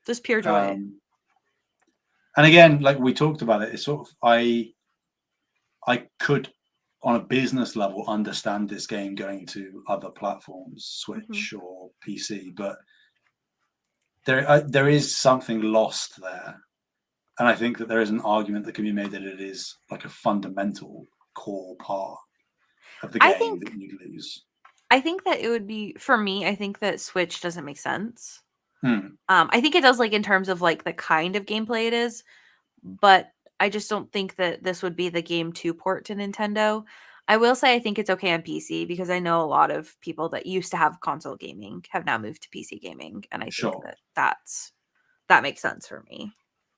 Speaker 1: Just pure joy.
Speaker 2: And again, like we talked about it, it's sort of I could, on a business level, understand this game going to other platforms, Switch or PC, but there is something lost there, and I think that there is an argument that can be made that it is like a fundamental core part of the game that you lose.
Speaker 1: I think that it would be for me. I think that Switch doesn't make sense. I think it does, like in terms of like the kind of gameplay it is, but I just don't think that this would be the game to port to Nintendo. I will say I think it's okay on PC because I know a lot of people that used to have console gaming have now moved to PC gaming, and I think that makes sense for me.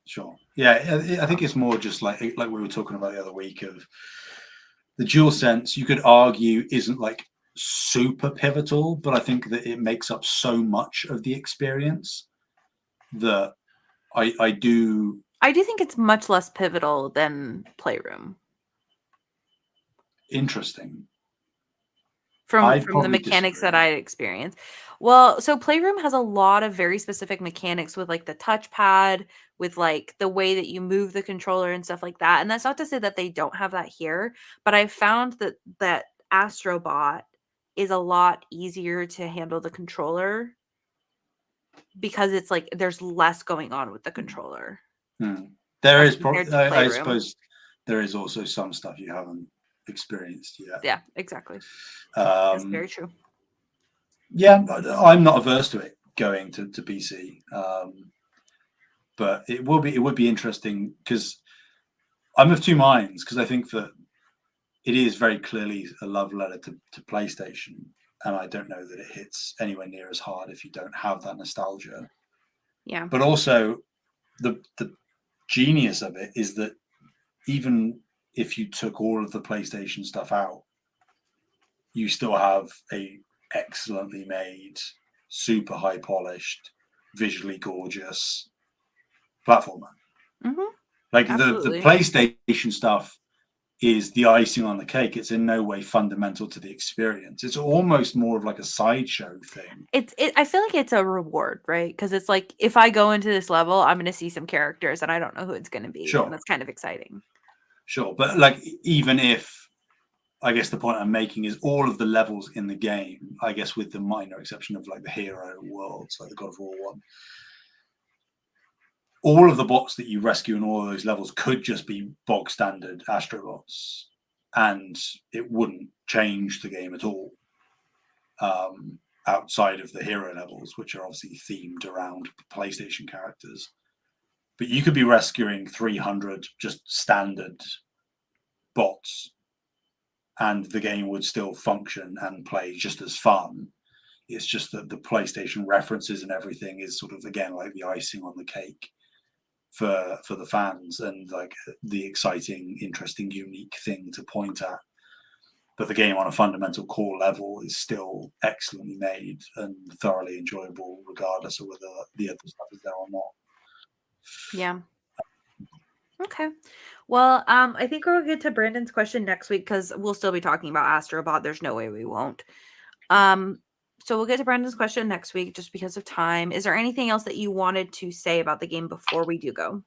Speaker 2: Sure. Yeah, I think it's more just like we were talking about the other week of the DualSense. You could argue isn't like super pivotal, but I think that it makes up so much of the experience that I do
Speaker 1: think it's much less pivotal than Playroom.
Speaker 2: Interesting.
Speaker 1: From the mechanics that I experienced. Well, so Playroom has a lot of very specific mechanics with like the touchpad, with like the way that you move the controller and stuff like that. And that's not to say that they don't have that here, but I've found that Astro Bot is a lot easier to handle the controller because it's like there's less going on with the controller.
Speaker 2: There is I suppose there is also some stuff you haven't experienced yet.
Speaker 1: Yeah, exactly. That's very true.
Speaker 2: Yeah, I'm not averse to it going to PC, but it would be interesting because I'm of two minds, because I think that it is very clearly a love letter to PlayStation, and I don't know that it hits anywhere near as hard if you don't have that nostalgia.
Speaker 1: Yeah,
Speaker 2: but also the genius of it is that even if you took all of the PlayStation stuff out, you still have a excellently made, super high polished, visually gorgeous platformer. Like the PlayStation stuff is the icing on the cake. It's in no way fundamental to the experience. It's almost more of like a sideshow thing.
Speaker 1: I feel like it's a reward, right? Because it's like if I go into this level, I'm going to see some characters and I don't know who it's going to be.
Speaker 2: Sure.
Speaker 1: And that's kind of exciting.
Speaker 2: Sure. But like, even if, I guess the point I'm making is all of the levels in the game, I guess with the minor exception of like the hero worlds, like the God of War one, all of the bots that you rescue in all of those levels could just be bog standard Astro Bots, and it wouldn't change the game at all. Outside of the hero levels, which are obviously themed around PlayStation characters. But you could be rescuing 300 just standard bots, and the game would still function and play just as fun. It's just that the PlayStation references and everything is sort of, again, like the icing on the cake for the fans, and like the exciting, interesting, unique thing to point at. But the game on a fundamental core level is still excellently made and thoroughly enjoyable, regardless of whether the other stuff is there or not.
Speaker 1: Yeah. Okay. Well, I think we'll get to Brandon's question next week because we'll still be talking about Astro Bot. There's no way we won't. So we'll get to Brandon's question next week just because of time. Is there anything else that you wanted to say about the game before we do go?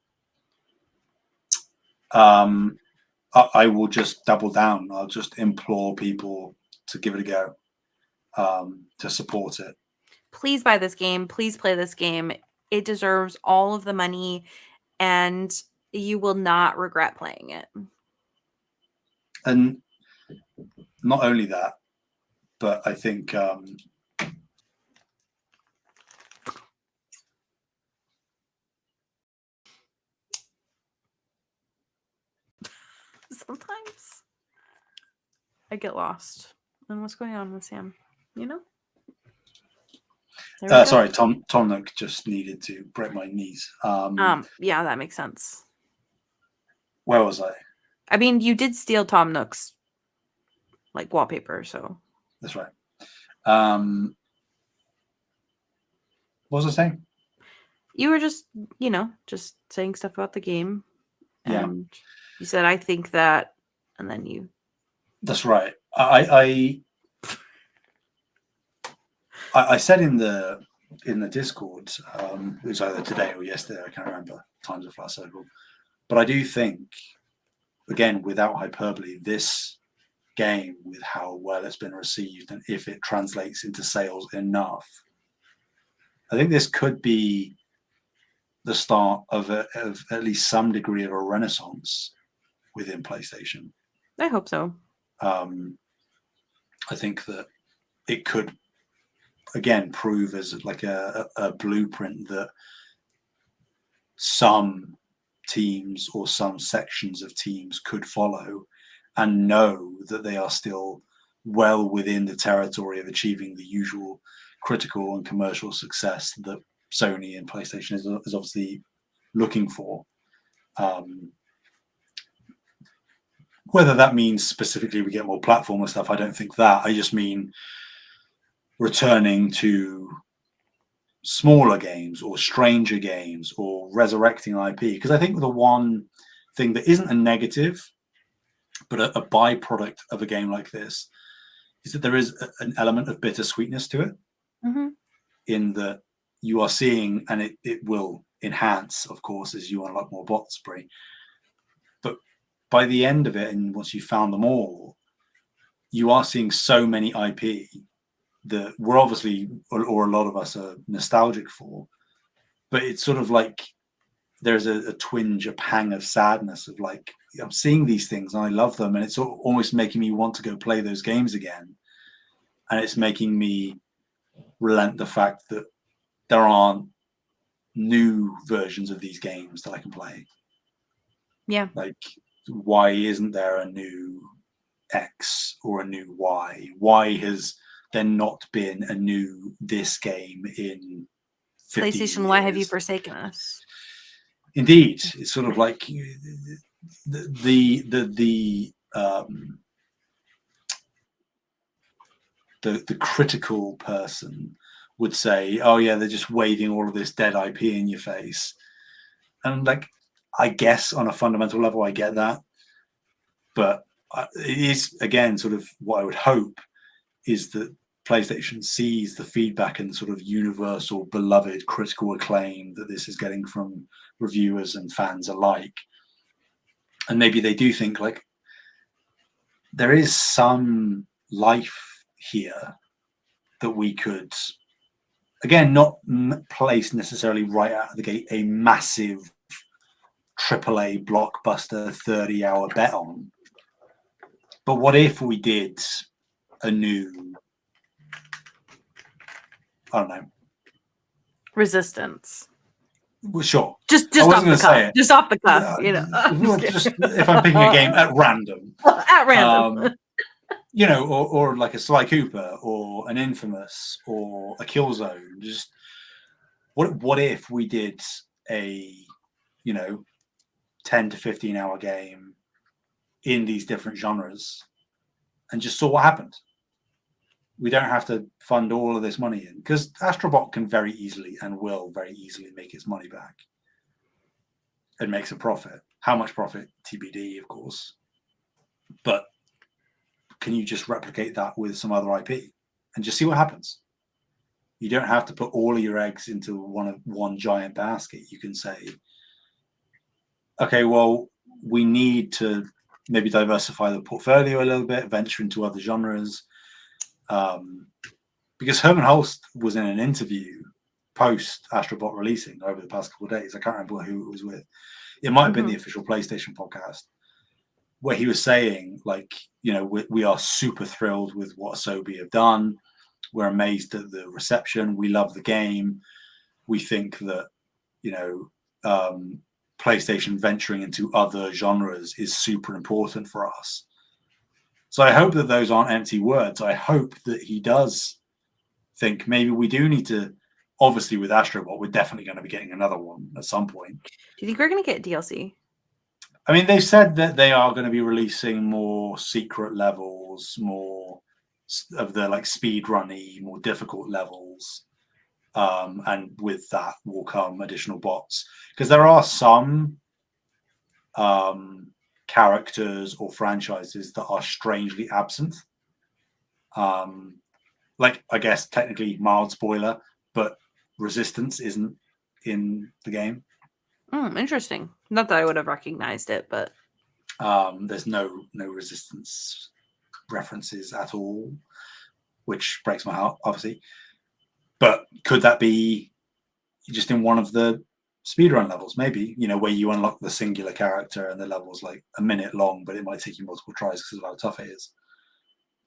Speaker 2: I will just double down. I'll just implore people to give it a go, to support it.
Speaker 1: Please buy this game. Please play this game. It deserves all of the money, and you will not regret playing it.
Speaker 2: And not only that, but I think
Speaker 1: Sometimes I get lost in what's going on with Sam. You know. There we go.
Speaker 2: sorry, Tom Nook just needed to break my knees.
Speaker 1: Yeah, that makes sense.
Speaker 2: Where was I?
Speaker 1: I mean, you did steal Tom Nook's like wallpaper, so
Speaker 2: That's right. What was I saying?
Speaker 1: you were just, just saying stuff about the game.
Speaker 2: Yeah.
Speaker 1: And you said, I think that, and then you.
Speaker 2: That's right. I said in the Discord, it was either today or yesterday, I can't remember. Time's a flat circle. But I do think, again, without hyperbole, this game, with how well it's been received, and if it translates into sales enough, I think this could be the start of at least some degree of a renaissance within PlayStation.
Speaker 1: I hope so.
Speaker 2: I think that it could, again, prove as like a blueprint that some teams or some sections of teams could follow and know that they are still well within the territory of achieving the usual critical and commercial success that Sony and PlayStation is obviously looking for. Whether that means specifically we get more platformer stuff, I don't think that. I just mean returning to smaller games or stranger games or resurrecting IP. Because I think the one thing that isn't a negative, but a byproduct of a game like this is that there is an element of bittersweetness to it, in that you are seeing, and it will enhance, of course, as you unlock more bots, Bree. But by the end of it, and once you've found them all, you are seeing so many IP that we're obviously, or a lot of us are nostalgic for. But it's sort of like there's a twinge, a pang of sadness of like, I'm seeing these things and I love them, and it's almost making me want to go play those games again. And it's making me relent the fact that there aren't new versions of these games that I can play.
Speaker 1: Yeah.
Speaker 2: Like, why isn't there a new X or a new Y? Why has there not been a new this game in 15
Speaker 1: PlayStation,
Speaker 2: years?
Speaker 1: why have you forsaken us?
Speaker 2: Indeed, it's sort of like the critical person would say, "Oh yeah, they're just waving all of this dead IP in your face," and like, I guess on a fundamental level, I get that, but it is, again, sort of what I would hope is that PlayStation sees the feedback and sort of universal beloved critical acclaim that this is getting from reviewers and fans alike. And maybe they do think like there is some life here that we could, again, not place necessarily right out of the gate a massive AAA blockbuster 30-hour bet on. But what if we did a new, I don't know,
Speaker 1: Resistance.
Speaker 2: Well, sure.
Speaker 1: Just
Speaker 2: I
Speaker 1: off
Speaker 2: wasn't
Speaker 1: the
Speaker 2: going to say
Speaker 1: cuff.
Speaker 2: it.
Speaker 1: Just off the cuff, you know.
Speaker 2: Just if I'm picking a game at random.
Speaker 1: At random.
Speaker 2: You know, or like a Sly Cooper or an Infamous or a Killzone. Just what if we did a, 10 to 15 hour game in these different genres and just saw what happened? We don't have to fund all of this money in, because Astro Bot can very easily and will very easily make its money back and makes a profit. How much profit? TBD, of course. But can you just replicate that with some other IP and just see what happens? You don't have to put all of your eggs into one giant basket. You can say, okay, well, we need to maybe diversify the portfolio a little bit, venture into other genres. Because Herman Holst was in an interview post Astro Bot releasing over the past couple of days. I can't remember who it was with. It might have been the official PlayStation podcast. where he was saying, like, we are super thrilled with what Asobi have done. We're amazed at the reception. We love the game. We think that, PlayStation venturing into other genres is super important for us. So I hope that those aren't empty words. I hope that he does think maybe we do need to, obviously with Astro Bot, we're definitely going to be getting another one at some point.
Speaker 1: Do you think we're going to get DLC?
Speaker 2: I mean, they've said that they are going to be releasing more secret levels, more of the like speedrunny, more difficult levels. And with that will come additional bots. Because there are some characters or franchises that are strangely absent. Like, I guess, technically mild spoiler, but Resistance isn't in the game.
Speaker 1: Interesting. Not that I would have recognized it, but
Speaker 2: there's no Resistance references at all, which breaks my heart, obviously. But could that be just in one of the speedrun levels? Maybe, where you unlock the singular character and the level's like a minute long, but it might take you multiple tries because of how tough it is.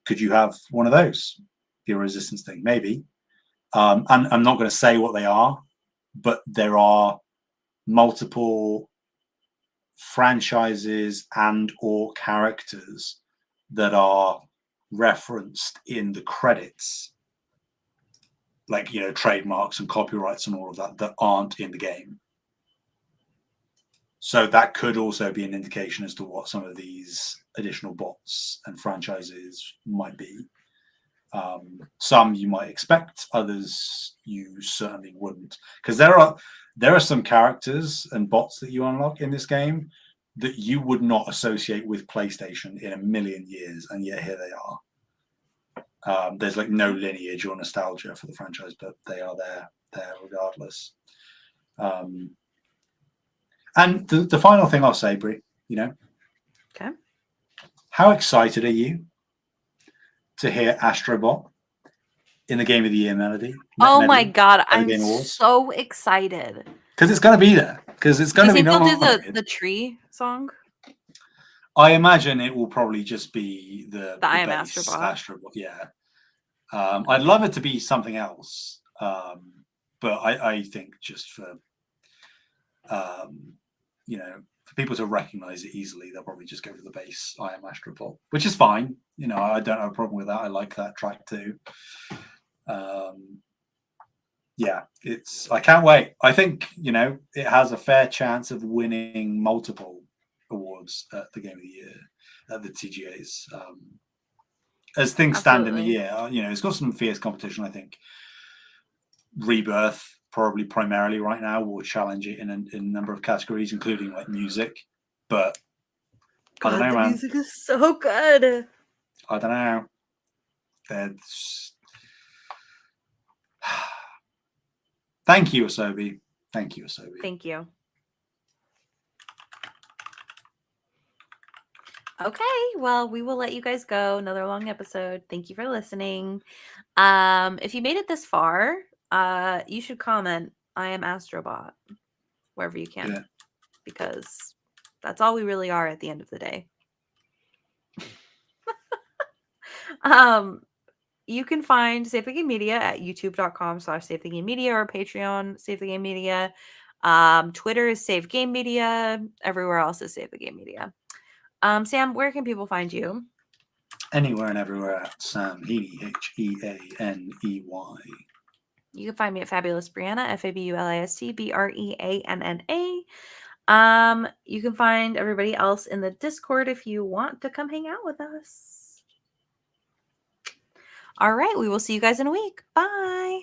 Speaker 2: Could you have one of those? Be a Resistance thing? Maybe. And I'm not going to say what they are, but there are multiple franchises and or characters that are referenced in the credits, like trademarks and copyrights and all of that aren't in the game. So that could also be an indication as to what some of these additional bots and franchises might be. Some you might expect, others you certainly wouldn't, because there are some characters and bots that you unlock in this game that you would not associate with PlayStation in a million years, and yet here they are. There's like no lineage or nostalgia for the franchise, but they are there regardless. And the final thing I'll say, Bree,
Speaker 1: okay.
Speaker 2: How excited are you to hear Astro Bot in the Game of the Year melody?
Speaker 1: Oh my god, I'm so excited.
Speaker 2: Because it's going to be there. Because it's going to be
Speaker 1: do the tree song?
Speaker 2: I imagine it will probably just be the
Speaker 1: I Am Astro
Speaker 2: Bot. Yeah. I'd love it to be something else. But I think just for for people to recognize it easily, they'll probably just go for the bass I Am Astro Bot, which is fine. I don't have a problem with that. I like that track too. Yeah, I can't wait. I think, it has a fair chance of winning multiple awards at the Game of the Year, at the TGAs. As things stand in the year, it's got some fierce competition, I think. Rebirth, probably primarily right now, will challenge it in a number of categories, including like music. But
Speaker 1: God, I don't know, man. Music is so good.
Speaker 2: I don't know. Thank you, Asobi. Thank you, Asobi.
Speaker 1: Thank you. Okay, well, we will let you guys go. Another long episode. Thank you for listening. If you made it this far, you should comment I Am Astro Bot wherever you can, because that's all we really are at the end of the day. You can find Save the Game Media at youtube.com/Save the Game Media or Patreon Save the Game Media. Twitter is Save Game Media. Everywhere else is Save the Game Media. Sam, where can people find you?
Speaker 2: Anywhere and everywhere at Sam Heaney, Heaney.
Speaker 1: You can find me at Fabulous Brianna, FABULIST BREANNA. You can find everybody else in the Discord if you want to come hang out with us. All right, we will see you guys in a week. Bye.